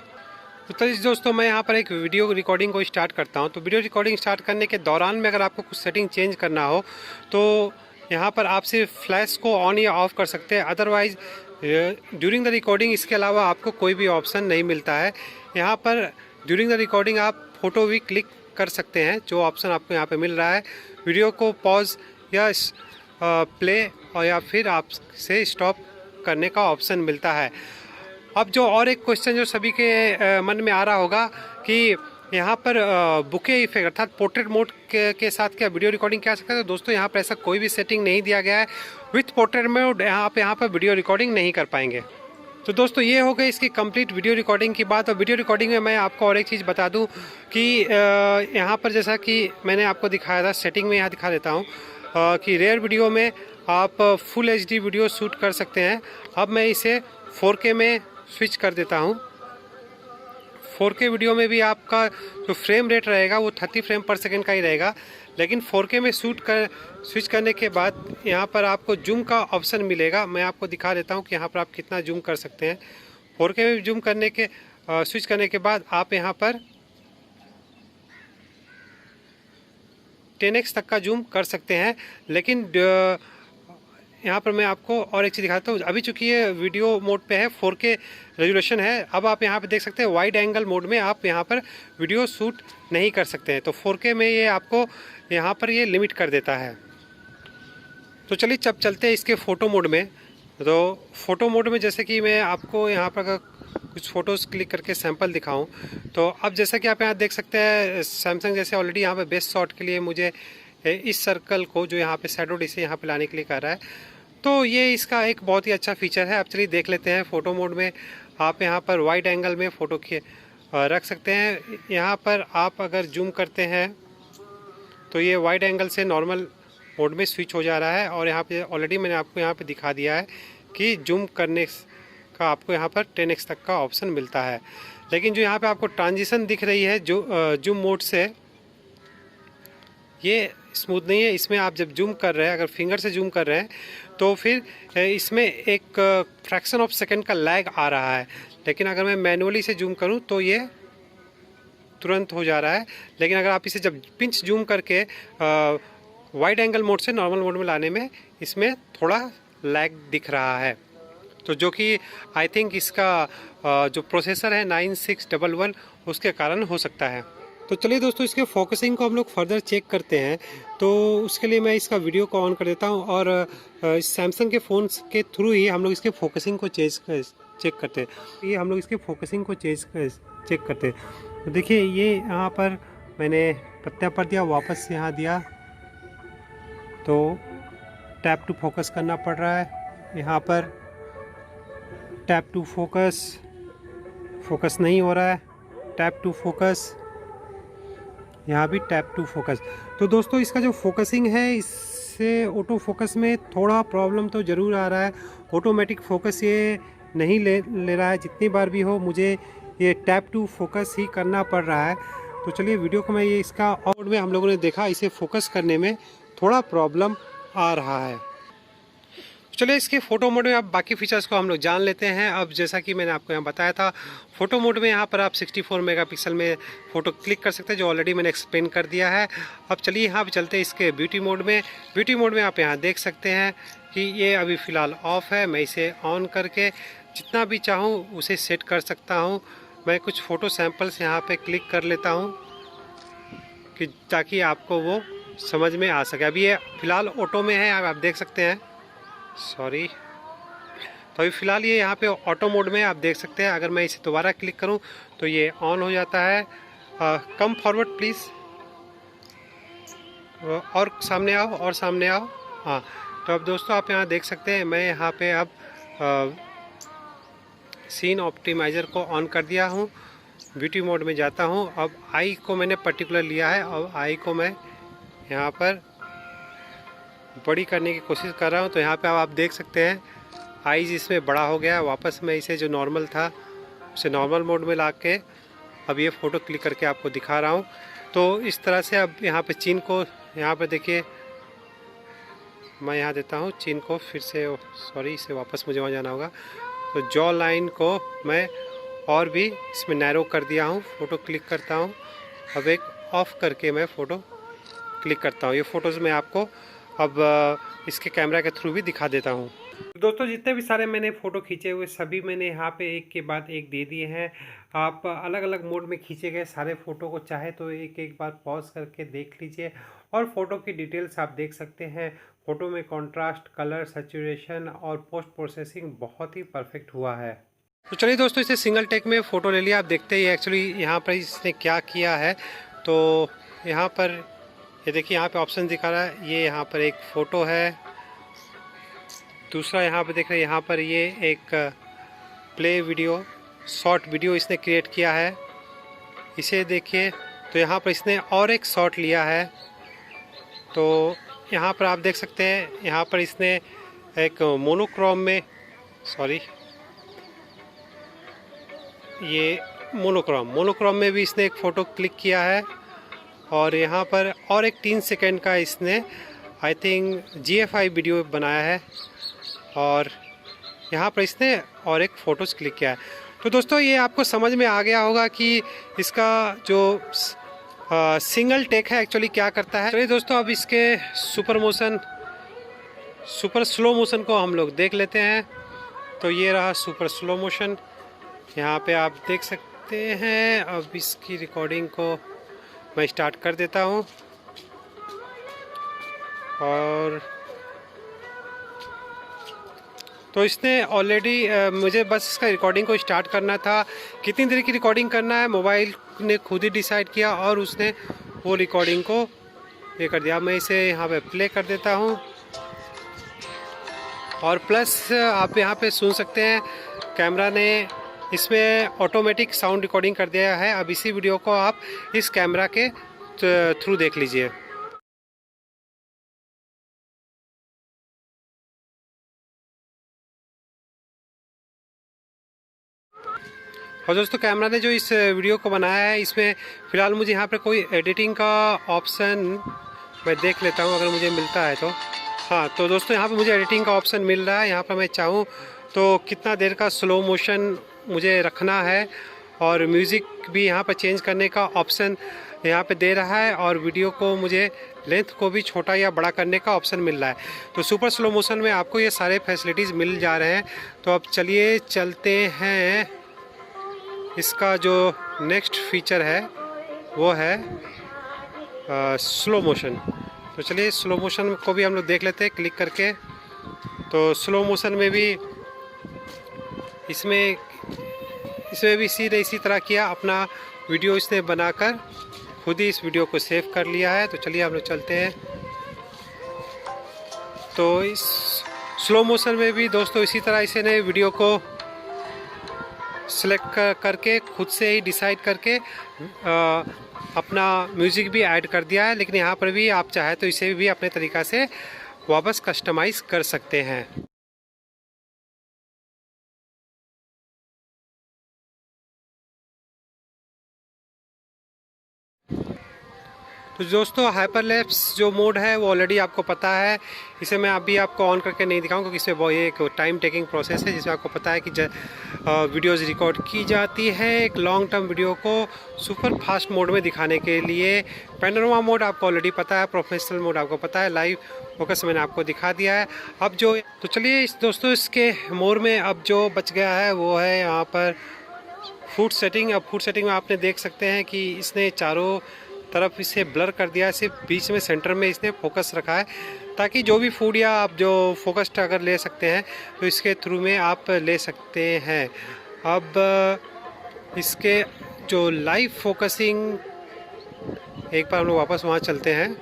तो दोस्तों मैं यहाँ पर एक वीडियो रिकॉर्डिंग को स्टार्ट करता हूँ। तो वीडियो रिकॉर्डिंग स्टार्ट करने के दौरान में अगर आपको कुछ सेटिंग चेंज करना हो तो यहाँ पर आप सिर्फ फ्लैश को ऑन या ऑफ़ कर सकते हैं। अदरवाइज़ ड्यूरिंग द रिकॉर्डिंग इसके अलावा आपको कोई भी ऑप्शन नहीं मिलता है। यहाँ पर ड्यूरिंग द रिकॉर्डिंग आप फ़ोटो भी क्लिक कर सकते हैं, जो ऑप्शन आपको यहाँ पे मिल रहा है। वीडियो को पॉज या प्ले और या फिर आपसे स्टॉप करने का ऑप्शन मिलता है। अब जो और एक क्वेश्चन जो सभी के मन में आ रहा होगा कि यहाँ पर बुके इफेक्ट अर्थात पोर्ट्रेट मोड के साथ क्या वीडियो रिकॉर्डिंग किया सकता है। तो दोस्तों यहाँ पर ऐसा कोई भी सेटिंग नहीं दिया गया है। विथ पोर्ट्रेट मोड यहाँ पर वीडियो रिकॉर्डिंग नहीं कर पाएंगे। तो दोस्तों ये हो गई इसकी कंप्लीट वीडियो रिकॉर्डिंग की बात। और वीडियो रिकॉर्डिंग में मैं आपको और एक चीज़ बता दूं कि यहाँ पर जैसा कि मैंने आपको दिखाया था सेटिंग में, यहाँ दिखा देता हूँ कि रेयर वीडियो में आप फुल HD वीडियो शूट कर सकते हैं। अब मैं इसे 4K में स्विच कर देता हूँ। 4K वीडियो में भी आपका जो फ्रेम रेट रहेगा वो 30 फ्रेम पर सेकेंड का ही रहेगा, लेकिन 4K में स्विच करने के बाद यहाँ पर आपको जूम का ऑप्शन मिलेगा। मैं आपको दिखा देता हूँ कि यहाँ पर आप कितना जूम कर सकते हैं। 4K में जूम करने के स्विच करने के बाद आप यहाँ पर 10x तक का जूम कर सकते हैं। लेकिन यहाँ पर मैं आपको और एक चीज़ दिखाता हूँ। अभी चूँकि ये वीडियो मोड पे है, 4K रेजोल्यूशन है। अब आप यहाँ पे देख सकते हैं वाइड एंगल मोड में आप यहाँ पर वीडियो शूट नहीं कर सकते हैं। तो 4K में ये आपको यहाँ पर ये लिमिट कर देता है। तो चलिए जब चलते हैं इसके फ़ोटो मोड में। तो फ़ोटो मोड में जैसे कि मैं आपको यहाँ पर अगर कुछ फ़ोटोज़ क्लिक करके सैंपल दिखाऊं, तो अब जैसा कि आप यहाँ देख सकते हैं सैमसंग जैसे ऑलरेडी यहाँ पे बेस्ट शॉट के लिए मुझे इस सर्कल को जो यहाँ पे शैडो इसे यहाँ पे लाने के लिए कर रहा है। तो ये इसका एक बहुत ही अच्छा फीचर है। अब चलिए देख लेते हैं। फ़ोटो मोड में आप यहाँ पर वाइड एंगल में फ़ोटो रख सकते हैं। यहाँ पर आप अगर जूम करते हैं तो ये वाइड एंगल से नॉर्मल मोड में स्विच हो जा रहा है। और यहाँ पे ऑलरेडी मैंने आपको यहाँ पे दिखा दिया है कि जूम करने का आपको यहाँ पर 10x तक का ऑप्शन मिलता है। लेकिन जो यहाँ पे आपको ट्रांजिशन दिख रही है जो जूम मोड से, ये स्मूथ नहीं है। इसमें आप जब जूम कर रहे हैं, अगर फिंगर से जूम कर रहे हैं तो फिर इसमें एक फ्रैक्शन ऑफ सेकंड का लैग आ रहा है। लेकिन अगर मैं मैनुअली से जूम करूं तो ये तुरंत हो जा रहा है। लेकिन अगर आप इसे जब पिंच जूम करके वाइड एंगल मोड से नॉर्मल मोड में लाने में इसमें थोड़ा लैग दिख रहा है। तो जो कि आई थिंक इसका जो प्रोसेसर है 9611 उसके कारण हो सकता है। तो चलिए दोस्तों इसके फोकसिंग को हम लोग फर्दर चेक करते हैं। तो उसके लिए मैं इसका वीडियो को ऑन कर देता हूं और सैमसंग के फ़ोन्स के थ्रू ही हम लोग इसके फोकसिंग को चेक करते हैं। ये हम लोग इसके फोकसिंग को चेक करते हैं। तो देखिए ये यहाँ पर मैंने प्रत्यापर दिया, वापस यहाँ दिया तो टैप टू फोकस करना पड़ रहा है। यहाँ पर टैप टू फोकस नहीं हो रहा है। टैप टू फोकस, यहाँ भी टैप टू फोकस। तो दोस्तों इसका जो फोकसिंग है इससे ऑटो फोकस में थोड़ा प्रॉब्लम तो ज़रूर आ रहा है। ऑटोमेटिक फोकस ये नहीं ले रहा है। जितनी बार भी हो मुझे ये टैप टू फोकस ही करना पड़ रहा है। तो चलिए वीडियो को मैं ये इसका और में हम लोगों ने देखा इसे फोकस करने में थोड़ा प्रॉब्लम आ रहा है। चलिए इसके फ़ोटो मोड में अब बाकी फीचर्स को हम लोग जान लेते हैं। अब जैसा कि मैंने आपको यहाँ बताया था, फ़ोटो मोड में यहाँ पर आप 64 मेगापिक्सल में फ़ोटो क्लिक कर सकते हैं, जो ऑलरेडी मैंने एक्सप्लेन कर दिया है। अब चलिए यहाँ पे चलते हैं इसके ब्यूटी मोड में। ब्यूटी मोड में आप यहाँ देख सकते हैं कि ये अभी फ़िलहाल ऑफ़ है। मैं इसे ऑन करके जितना भी चाहूँ उसे सेट कर सकता हूँ। मैं कुछ फ़ोटो सैम्पल्स यहाँ पर क्लिक कर लेता हूँ कि ताकि आपको वो समझ में आ सके। अभी ये फ़िलहाल ऑटो में है, आप देख सकते हैं। सॉरी, तो अभी फ़िलहाल ये यहाँ पे ऑटो मोड में आप देख सकते हैं। अगर मैं इसे दोबारा क्लिक करूँ तो ये ऑन हो जाता है। कम फॉरवर्ड प्लीज़, और सामने आओ, और सामने आओ। हाँ, तो अब दोस्तों आप यहाँ देख सकते हैं मैं यहाँ पे अब सीन ऑप्टिमाइज़र को ऑन कर दिया हूँ। ब्यूटी मोड में जाता हूँ। अब आई को मैंने पर्टिकुलर लिया है और आई को मैं यहाँ पर बड़ी करने की कोशिश कर रहा हूँ। तो यहाँ पे आप देख सकते हैं आईज इसमें बड़ा हो गया। वापस मैं इसे जो नॉर्मल था उसे नॉर्मल मोड में ला के अब ये फ़ोटो क्लिक करके आपको दिखा रहा हूँ। तो इस तरह से अब यहाँ पे चिन को, यहाँ पे देखिए मैं यहाँ देता हूँ चिन को, फिर से सॉरी इसे वापस मुझे वहाँ जाना होगा। तो जॉ लाइन को मैं और भी इसमें नैरो कर दिया हूँ। फ़ोटो क्लिक करता हूँ। अब एक ऑफ़ करके मैं फ़ोटो क्लिक करता हूँ। ये फ़ोटोज़ मैं आपको अब इसके कैमरा के थ्रू भी दिखा देता हूँ। दोस्तों जितने भी सारे मैंने फ़ोटो खींचे हुए सभी मैंने यहाँ पे एक के बाद एक दे दिए हैं। आप अलग अलग मोड में खींचे गए सारे फ़ोटो को चाहे तो एक एक बार पॉज करके देख लीजिए और फ़ोटो की डिटेल्स आप देख सकते हैं। फ़ोटो में कॉन्ट्रास्ट, कलर, सैचुरेशन और पोस्ट प्रोसेसिंग बहुत ही परफेक्ट हुआ है। तो चलिए दोस्तों, इसे सिंगल टेक में फ़ोटो ले लिया। आप देखते ही एक्चुअली यहाँ पर इसने क्या किया है। तो यहाँ पर ये देखिए, यहाँ पे ऑप्शन दिखा रहा है। ये यहाँ पर एक फ़ोटो है, दूसरा यहाँ पे देख रहे हैं, यहाँ पर ये एक प्ले वीडियो, शॉर्ट वीडियो इसने क्रिएट किया है। इसे देखिए तो यहाँ पर इसने और एक शॉट लिया है। तो यहाँ पर आप देख सकते हैं, यहाँ पर इसने एक मोनोक्रोम में, सॉरी ये मोनोक्रोम में भी इसने एक फ़ोटो क्लिक किया है। और यहाँ पर और एक 3 सेकंड का इसने आई थिंक GFI वीडियो बनाया है और यहाँ पर इसने और एक फ़ोटोज़ क्लिक किया है। तो दोस्तों ये आपको समझ में आ गया होगा कि इसका जो सिंगल टेक है एक्चुअली क्या करता है। चलिए दोस्तों, अब इसके सुपर स्लो मोशन को हम लोग देख लेते हैं। तो ये रहा सुपर स्लो मोशन, यहाँ पे आप देख सकते हैं। अब इसकी रिकॉर्डिंग को मैं स्टार्ट कर देता हूँ और तो इसने ऑलरेडी मुझे बस इसका रिकॉर्डिंग को स्टार्ट करना था। कितनी देर की रिकॉर्डिंग करना है मोबाइल ने खुद ही डिसाइड किया और उसने वो रिकॉर्डिंग को ये कर दिया। मैं इसे यहाँ पे प्ले कर देता हूँ और प्लस आप यहाँ पे सुन सकते हैं कैमरा ने इसमें ऑटोमेटिक साउंड रिकॉर्डिंग कर दिया है। अब इसी वीडियो को आप इस कैमरा के थ्रू देख लीजिए। और दोस्तों कैमरा ने जो इस वीडियो को बनाया है, इसमें फ़िलहाल मुझे यहाँ पर कोई एडिटिंग का ऑप्शन मैं देख लेता हूँ अगर मुझे मिलता है तो। हाँ, तो दोस्तों यहाँ पे मुझे एडिटिंग का ऑप्शन मिल रहा है। यहाँ पर मैं चाहूँ तो कितना देर का स्लो मोशन मुझे रखना है और म्यूज़िक भी यहाँ पर चेंज करने का ऑप्शन यहाँ पे दे रहा है और वीडियो को मुझे लेंथ को भी छोटा या बड़ा करने का ऑप्शन मिल रहा है। तो सुपर स्लो मोशन में आपको ये सारे फैसिलिटीज़ मिल जा रहे हैं। तो अब चलिए चलते हैं, इसका जो नेक्स्ट फीचर है वो है स्लो मोशन। तो चलिए स्लो मोशन को भी हम लोग देख लेते हैं क्लिक करके। तो स्लो मोशन में भी इसमें भी इसी तरह किया। अपना वीडियो इसने बनाकर खुद ही इस वीडियो को सेव कर लिया है। तो चलिए हम लोग चलते हैं। तो इस स्लो मोशन में भी दोस्तों इसी तरह इसने वीडियो को सिलेक्ट करके खुद से ही डिसाइड करके अपना म्यूज़िक भी ऐड कर दिया है। लेकिन यहाँ पर भी आप चाहे तो इसे भी अपने तरीक़ा से वापस कस्टमाइज़ कर सकते हैं। तो दोस्तों हाइपरलैप्स जो मोड है वो ऑलरेडी आपको पता है। इसे मैं अभी आपको ऑन करके नहीं दिखाऊंगा क्योंकि इसमें ये एक टाइम टेकिंग प्रोसेस है जिसमें आपको पता है कि वीडियोज़ रिकॉर्ड की जाती है एक लॉन्ग टर्म वीडियो को सुपर फास्ट मोड में दिखाने के लिए। पैनोरामा मोड आपको ऑलरेडी पता है, प्रोफेशनल मोड आपको पता है, लाइव फोकस मैंने आपको दिखा दिया है। अब जो तो चलिए दोस्तों इसके मोड में अब जो बच गया है वो है यहाँ पर फूड सेटिंग। अब फूड सेटिंग में आपने देख सकते हैं कि इसने चारों तरफ इसे ब्लर कर दिया है, सिर्फ बीच में सेंटर में इसने फोकस रखा है ताकि जो भी फूड या आप जो फोकस्ड अगर ले सकते हैं तो इसके थ्रू में आप ले सकते हैं। अब इसके जो लाइव फोकसिंग, एक बार हम लोग वापस वहाँ चलते हैं।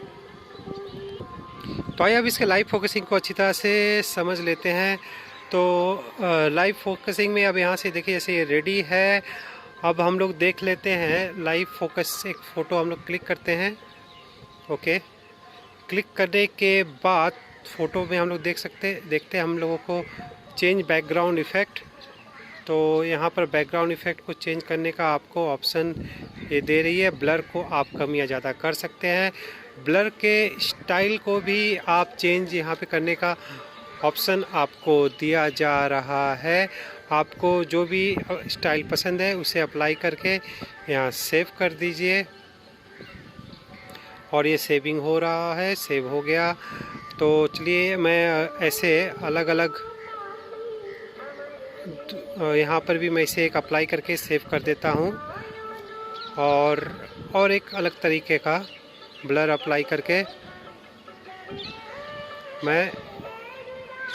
तो आइए अब इसके लाइव फोकसिंग को अच्छी तरह से समझ लेते हैं। तो लाइव फोकसिंग में अब यहाँ से देखिए जैसे ये रेडी है। अब हम लोग देख लेते हैं लाइव फोकस, एक फ़ोटो हम लोग क्लिक करते हैं। ओके, क्लिक करने के बाद फ़ोटो में हम लोग देखते हैं हम लोगों को चेंज बैकग्राउंड इफ़ेक्ट। तो यहाँ पर बैकग्राउंड इफ़ेक्ट को चेंज करने का आपको ऑप्शन ये दे रही है। ब्लर को आप कम या ज़्यादा कर सकते हैं। ब्लर के स्टाइल को भी आप चेंज यहाँ पे करने का ऑप्शन आपको दिया जा रहा है। आपको जो भी स्टाइल पसंद है उसे अप्लाई करके यहाँ सेव कर दीजिए और ये सेविंग हो रहा है, सेव हो गया। तो चलिए मैं ऐसे अलग अलग यहाँ पर भी मैं इसे एक अप्लाई करके सेव कर देता हूँ और एक अलग तरीके का ब्लर अप्लाई करके मैं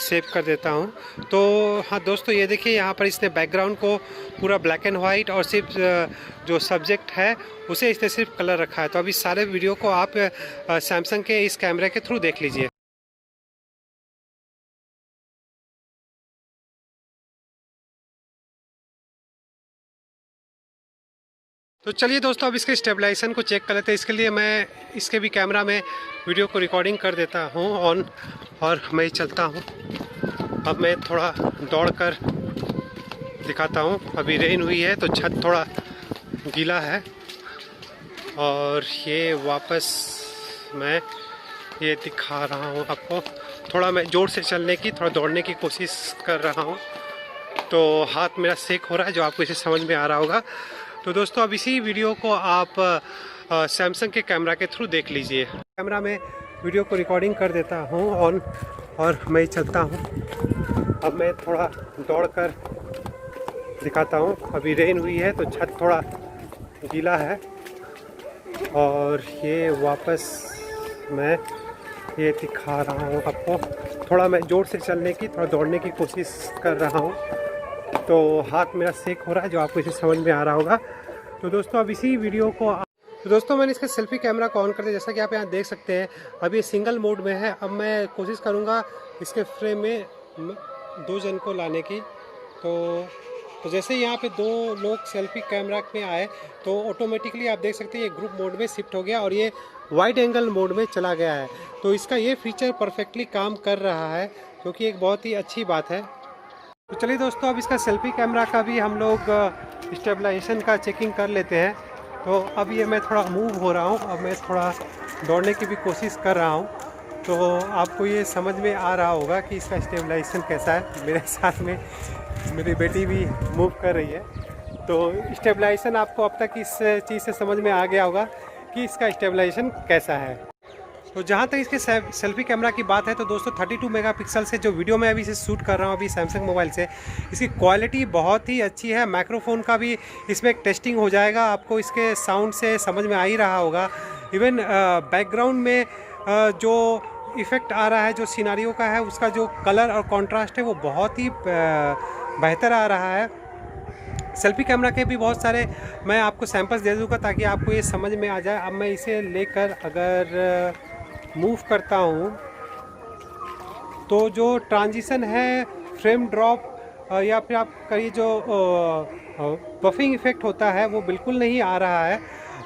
सेव कर देता हूँ। तो हाँ दोस्तों, ये देखिए यहाँ पर इसने बैकग्राउंड को पूरा ब्लैक एंड वाइट और सिर्फ जो सब्जेक्ट है उसे इसने सिर्फ कलर रखा है। तो अभी सारे वीडियो को आप सैमसंग के इस कैमरे के थ्रू देख लीजिए। तो चलिए दोस्तों, अब इसके स्टेबलाइजेशन को चेक कर लेते हैं। इसके लिए मैं इसके भी कैमरा में वीडियो को रिकॉर्डिंग कर देता हूँ ऑन, और मैं चलता हूँ। अब मैं थोड़ा दौड़ कर दिखाता हूँ। अभी रेन हुई है तो छत थोड़ा गीला है, और ये वापस मैं ये दिखा रहा हूँ आपको। थोड़ा मैं ज़ोर से चलने की, थोड़ा दौड़ने की कोशिश कर रहा हूँ, तो हाथ मेरा सेक हो रहा है, जो आपको इसे समझ में आ रहा होगा। तो दोस्तों, अब इसी वीडियो को आप सैमसंग के कैमरा के थ्रू देख लीजिए। कैमरा में वीडियो को रिकॉर्डिंग कर देता हूँ ऑन, और मैं चलता हूँ। अब मैं थोड़ा दौड़ कर दिखाता हूँ। अभी रेन हुई है तो छत थोड़ा गीला है, और ये वापस मैं ये दिखा रहा हूँ आपको। थोड़ा मैं ज़ोर से चलने की, थोड़ा दौड़ने की कोशिश कर रहा हूँ, तो हाथ मेरा सेक हो रहा है, जो आपको इसे समझ में आ रहा होगा। तो दोस्तों, अब इसी वीडियो को तो दोस्तों मैंने इसका सेल्फी कैमरा को ऑन कर दिया। जैसा कि आप यहाँ देख सकते हैं, अब ये सिंगल मोड में है। अब मैं कोशिश करूँगा इसके फ्रेम में 2 जन को लाने की। तो जैसे यहाँ पे 2 लोग सेल्फी कैमरा में आए तो ऑटोमेटिकली आप देख सकते हैं ये ग्रुप मोड में शिफ्ट हो गया, और ये वाइड एंगल मोड में चला गया है। तो इसका ये फीचर परफेक्टली काम कर रहा है, जो कि एक बहुत ही अच्छी बात है। तो चलिए दोस्तों, अब इसका सेल्फी कैमरा का भी हम लोग स्टेबलाइजेशन का चेकिंग कर लेते हैं। तो अब ये मैं थोड़ा मूव हो रहा हूँ, अब मैं थोड़ा दौड़ने की भी कोशिश कर रहा हूँ, तो आपको ये समझ में आ रहा होगा कि इसका स्टेबलाइजेशन कैसा है। मेरे साथ में मेरी बेटी भी मूव कर रही है, तो स्टेबलाइजेशन आपको अब तक इस चीज़ से समझ में आ गया होगा कि इसका स्टेबलाइजेशन कैसा है। तो जहाँ तक इसके सेल्फी कैमरा की बात है, तो दोस्तों 32 मेगापिक्सल से जो वीडियो मैं अभी इसे शूट कर रहा हूँ अभी सैमसंग मोबाइल से, इसकी क्वालिटी बहुत ही अच्छी है। माइक्रोफोन का भी इसमें एक टेस्टिंग हो जाएगा, आपको इसके साउंड से समझ में आ ही रहा होगा। इवन बैकग्राउंड में जो इफ़ेक्ट आ रहा है, जो सिनारियो का है, उसका जो कलर और कॉन्ट्रास्ट है वो बहुत ही बेहतर आ रहा है। सेल्फी कैमरा के भी बहुत सारे मैं आपको सैंपल्स दे दूँगा ताकि आपको ये समझ में आ जाए। अब मैं इसे लेकर अगर मूव करता हूँ, तो जो ट्रांजिशन है, फ्रेम ड्रॉप या फिर आप करिए जो बफिंग इफ़ेक्ट होता है वो बिल्कुल नहीं आ रहा है।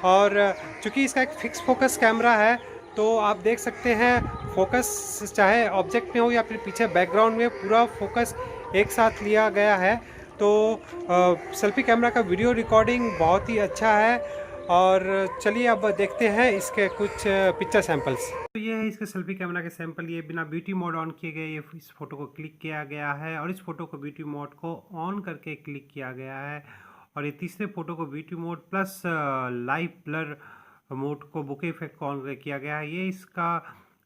और चूँकि इसका एक फिक्स फोकस कैमरा है, तो आप देख सकते हैं फोकस चाहे ऑब्जेक्ट में हो या फिर पीछे बैकग्राउंड में, पूरा फोकस एक साथ लिया गया है। तो सेल्फी कैमरा का वीडियो रिकॉर्डिंग बहुत ही अच्छा है। और चलिए अब देखते हैं इसके कुछ पिक्चर सैंपल्स। तो ये है इसके सेल्फी कैमरा के सैंपल। ये बिना ब्यूटी मोड ऑन किए गए ये इस फोटो को क्लिक किया गया है, और इस फोटो को ब्यूटी मोड को ऑन करके क्लिक किया गया है। और ये तीसरे फोटो को beauty mode plus live blur mode को बुके इफेक्ट को ऑन किया गया है। ये इसका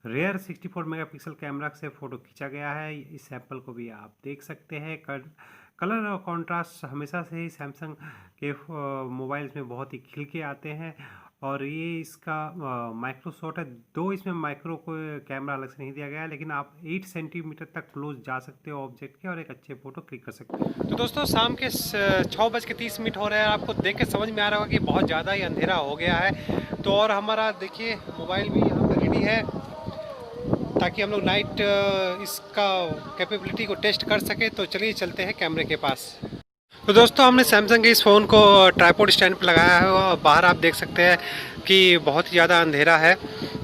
रेयर 64 मेगापिक्सल कैमरा से फ़ोटो खींचा गया है। इस सैंपल को भी आप देख सकते हैं। कलर और कॉन्ट्रास्ट हमेशा से ही सैमसंग के मोबाइल्स में बहुत ही खिल के आते हैं। और ये इसका माइक्रो शॉट है, 2 इसमें माइक्रो को कैमरा अलग से नहीं दिया गया है, लेकिन आप 8 सेंटीमीटर तक क्लोज जा सकते हो ऑब्जेक्ट के और एक अच्छे फ़ोटो क्लिक कर सकते हो। तो दोस्तों शाम के 6:30 हो रहे हैं। आपको देख के समझ में आ रहा होगा कि बहुत ज़्यादा ही अंधेरा हो गया है। तो और हमारा देखिए मोबाइल भी यहाँ पर रेडी है ताकि हम लोग नाइट इसका कैपेबिलिटी को टेस्ट कर सके। तो चलिए चलते हैं कैमरे के पास। तो दोस्तों हमने सैमसंग के इस फ़ोन को ट्राइपॉड स्टैंड पर लगाया है, और बाहर आप देख सकते हैं कि बहुत ही ज़्यादा अंधेरा है।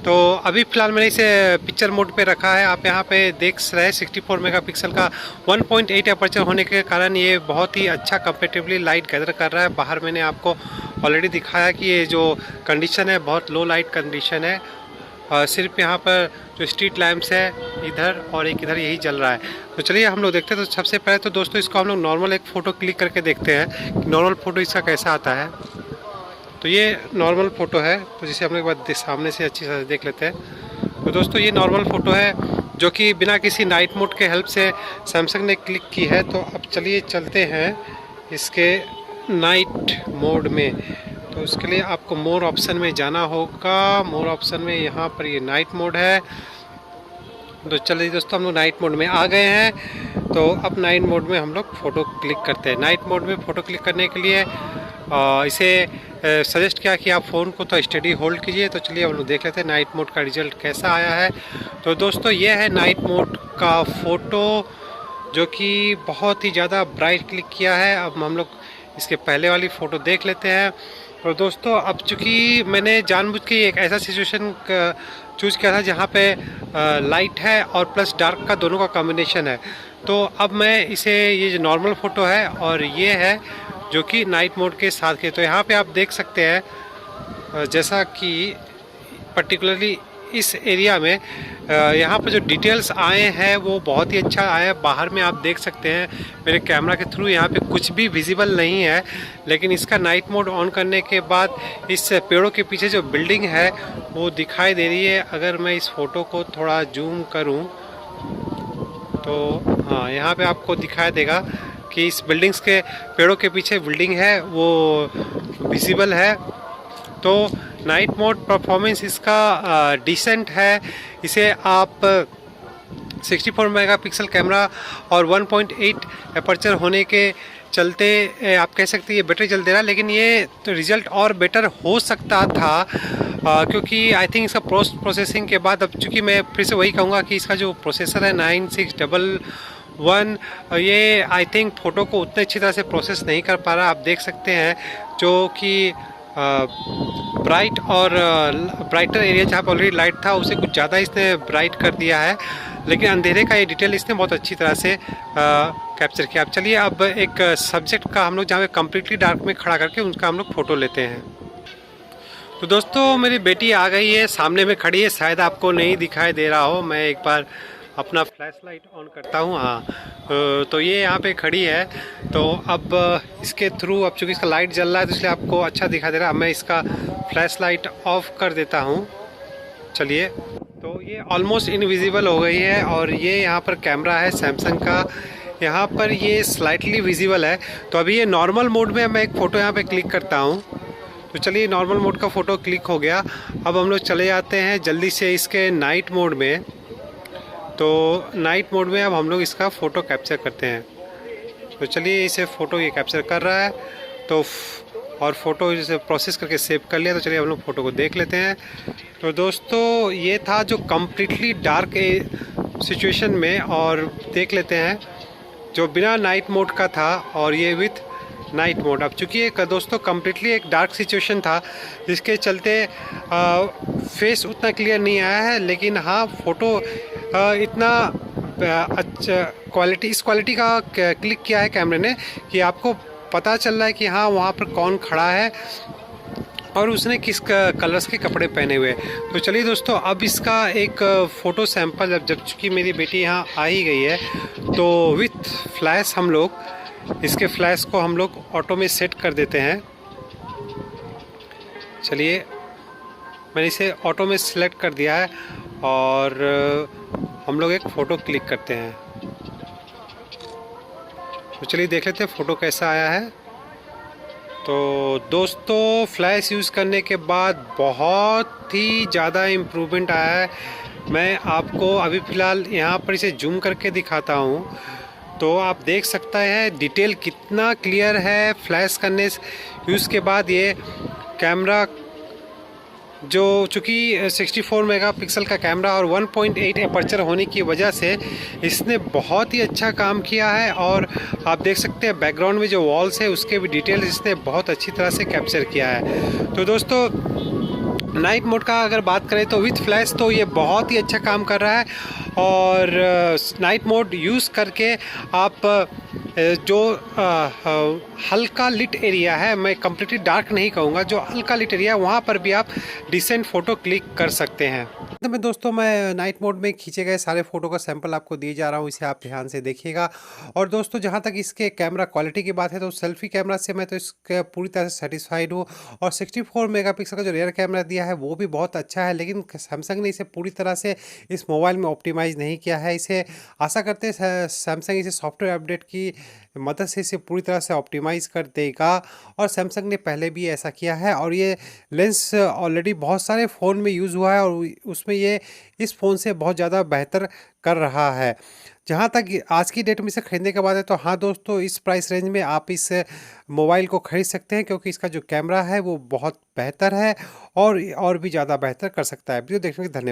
तो अभी फ़िलहाल मैंने इसे पिक्चर मोड पे रखा है। आप यहाँ पे देख रहे हैं 64 मेगापिक्सल का 1.8 अपर्चर होने के कारण ये बहुत ही अच्छा कंपेरेटिवली लाइट गैदर कर रहा है। बाहर मैंने आपको ऑलरेडी दिखाया कि ये जो कंडीशन है बहुत लो लाइट कंडीशन है। सिर्फ यहाँ पर जो स्ट्रीट लैंप्स है इधर और एक इधर यही जल रहा है। तो चलिए हम लोग देखते हैं। तो सबसे पहले तो दोस्तों इसको हम लोग नॉर्मल एक फ़ोटो क्लिक करके देखते हैं कि नॉर्मल फ़ोटो इसका कैसा आता है। तो ये नॉर्मल फ़ोटो है, तो जिसे हम लोग एक बार सामने से अच्छी तरह देख लेते हैं। तो दोस्तों ये नॉर्मल फ़ोटो है जो कि बिना किसी नाइट मोड के हेल्प से सैमसंग ने क्लिक की है। तो अब चलिए चलते हैं इसके नाइट मोड में। तो उसके लिए आपको मोर ऑप्शन में जाना होगा। मोर ऑप्शन में यहाँ पर ये नाइट मोड है। तो चलिए दोस्तों, हम लोग नाइट मोड में आ गए हैं। तो अब नाइट मोड में हम लोग फ़ोटो क्लिक करते हैं। नाइट मोड में फ़ोटो क्लिक करने के लिए इसे सजेस्ट किया कि आप फ़ोन को तो स्टडी होल्ड कीजिए। तो चलिए हम लोग देख लेते हैं नाइट मोड का रिज़ल्ट कैसा आया है। तो दोस्तों, ये है नाइट मोड का फ़ोटो, जो कि बहुत ही ज़्यादा ब्राइट क्लिक किया है। अब हम लोग इसके पहले वाली फ़ोटो देख लेते हैं। और दोस्तों, अब चूँकि मैंने जानबूझ के एक ऐसा सिचुएशन चूज़ किया था जहाँ पे लाइट है और प्लस डार्क का दोनों का कॉम्बिनेशन है। तो अब मैं इसे, ये जो नॉर्मल फ़ोटो है और ये है जो कि नाइट मोड के साथ के, तो यहाँ पे आप देख सकते हैं जैसा कि पर्टिकुलरली इस एरिया में यहाँ पर जो डिटेल्स आए हैं वो बहुत ही अच्छा आया है। बाहर में आप देख सकते हैं मेरे कैमरा के थ्रू यहाँ पे कुछ भी विजिबल नहीं है, लेकिन इसका नाइट मोड ऑन करने के बाद इस पेड़ों के पीछे जो बिल्डिंग है वो दिखाई दे रही है। अगर मैं इस फ़ोटो को थोड़ा जूम करूँ तो हाँ, यहाँ पे आपको दिखाई देगा कि इस बिल्डिंग्स के पेड़ों के पीछे बिल्डिंग है वो विजिबल है। तो नाइट मोड परफॉर्मेंस इसका डिसेंट है। इसे आप 64 मेगापिक्सल कैमरा और 1.8 अपर्चर होने के चलते आप कह सकते हैं ये बेटर चल दे रहा है, लेकिन ये तो रिज़ल्ट और बेटर हो सकता था क्योंकि आई थिंक इसका प्रोसेसिंग के बाद, अब चूँकि मैं फिर से वही कहूँगा कि इसका जो प्रोसेसर है 9611, ये आई थिंक फ़ोटो को उतने अच्छी तरह से प्रोसेस नहीं कर पा रहा। आप देख सकते हैं जो कि ब्राइट और ब्राइटर एरिया जहाँ पर ऑलरेडी लाइट था उसे कुछ ज़्यादा इसने ब्राइट कर दिया है, लेकिन अंधेरे का ये डिटेल इसने बहुत अच्छी तरह से कैप्चर किया। अब चलिए, अब एक सब्जेक्ट का हम लोग जहाँ पे कम्प्लीटली डार्क में खड़ा करके उनका हम लोग फ़ोटो लेते हैं। तो दोस्तों, मेरी बेटी आ गई है, सामने में खड़ी है, शायद आपको नहीं दिखाई दे रहा हो। मैं एक बार अपना फ्लैश लाइट ऑन करता हूँ। हाँ, तो ये यहाँ पे खड़ी है। तो अब इसके थ्रू, अब चूँकि इसका लाइट जल रहा है तो इसलिए आपको अच्छा दिखाई दे रहा है। अब मैं इसका फ्लैश लाइट ऑफ कर देता हूँ। चलिए, तो ये ऑलमोस्ट इनविजिबल हो गई है। और ये यहाँ पर कैमरा है सैमसंग का, यहाँ पर ये स्लाइटली विजिबल है। तो अभी ये नॉर्मल मोड में मैं एक फ़ोटो यहाँ पे क्लिक करता हूँ। तो चलिए, नॉर्मल मोड का फ़ोटो क्लिक हो गया। अब हम लोग चले जाते हैं जल्दी से इसके नाइट मोड में। तो नाइट मोड में अब हम लोग इसका फ़ोटो कैप्चर करते हैं। तो चलिए, इसे फ़ोटो ये कैप्चर कर रहा है तो और फ़ोटो इसे प्रोसेस करके सेव कर लिया। तो चलिए हम लोग फ़ोटो को देख लेते हैं। तो दोस्तों, ये था जो कम्प्लीटली डार्क सिचुएशन में, और देख लेते हैं जो बिना नाइट मोड का था और ये विथ नाइट मोड। अब चूँकि एक दोस्तों कम्प्लीटली एक डार्क सिचुएशन था जिसके चलते फेस उतना क्लियर नहीं आया है, लेकिन हाँ, फ़ोटो इतना अच्छा क्वालिटी, इस क्वालिटी का क्लिक किया है कैमरे ने कि आपको पता चल रहा है कि हाँ, वहाँ पर कौन खड़ा है और उसने किस कलर्स के कपड़े पहने हुए। तो चलिए दोस्तों, अब इसका एक फ़ोटो सैंपल, जब चूँकि मेरी बेटी यहाँ आ ही गई है तो विथ फ्लैश हम लोग इसके फ्लैश को हम लोग ऑटो में सेट कर देते हैं। चलिए, मैंने इसे ऑटो में सिलेक्ट कर दिया है और हम लोग एक फ़ोटो क्लिक करते हैं। तो चलिए देख लेते हैं फ़ोटो कैसा आया है। तो दोस्तों, फ्लैश यूज़ करने के बाद बहुत ही ज़्यादा इम्प्रूवमेंट आया है। मैं आपको अभी फ़िलहाल यहाँ पर इसे जूम करके दिखाता हूँ तो आप देख सकते हैं डिटेल कितना क्लियर है। फ्लैश करने यूज़ के बाद ये कैमरा, जो चूँकि 64 मेगापिक्सल का कैमरा और 1.8 अपर्चर होने की वजह से इसने बहुत ही अच्छा काम किया है। और आप देख सकते हैं बैकग्राउंड में जो वॉल्स है उसके भी डिटेल्स इसने बहुत अच्छी तरह से कैप्चर किया है। तो दोस्तों, नाइट मोड का अगर बात करें तो विथ फ्लैश तो ये बहुत ही अच्छा काम कर रहा है। और नाइट मोड यूज़ करके आप जो हल्का लिट एरिया है, मैं कम्प्लीटली डार्क नहीं कहूँगा, जो हल्का लिट एरिया है वहाँ पर भी आप डिसेंट फ़ोटो क्लिक कर सकते हैं। तो मैं दोस्तों मैं नाइट मोड में खींचे गए सारे फ़ोटो का सैंपल आपको दिए जा रहा हूँ, इसे आप ध्यान से देखिएगा। और दोस्तों जहाँ तक इसके कैमरा क्वालिटी की बात है तो सेल्फी कैमरा से मैं तो इसके पूरी तरह से सेटिस्फाइड हूँ। और 64 मेगापिक्सल का जो रियर कैमरा दिया है वो भी बहुत अच्छा है, लेकिन सैमसंग ने इसे पूरी तरह से इस मोबाइल में ऑप्टिमाइज़ नहीं किया है। इसे आशा करते हैं सैमसंग इसे सॉफ्टवेयर अपडेट की मदद से इसे पूरी तरह से ऑप्टिमाइज़ कर देगा। और सैमसंग ने पहले भी ऐसा किया है और ये लेंस ऑलरेडी बहुत सारे फ़ोन में यूज़ हुआ है और उसमें ये इस फ़ोन से बहुत ज़्यादा बेहतर कर रहा है। जहाँ तक आज की डेट में इसे खरीदने के बाद है तो हाँ दोस्तों, इस प्राइस रेंज में आप इस मोबाइल को खरीद सकते हैं, क्योंकि इसका जो कैमरा है वो बहुत बेहतर है और भी ज़्यादा बेहतर कर सकता है। वीडियो देखने के लिए धन्यवाद।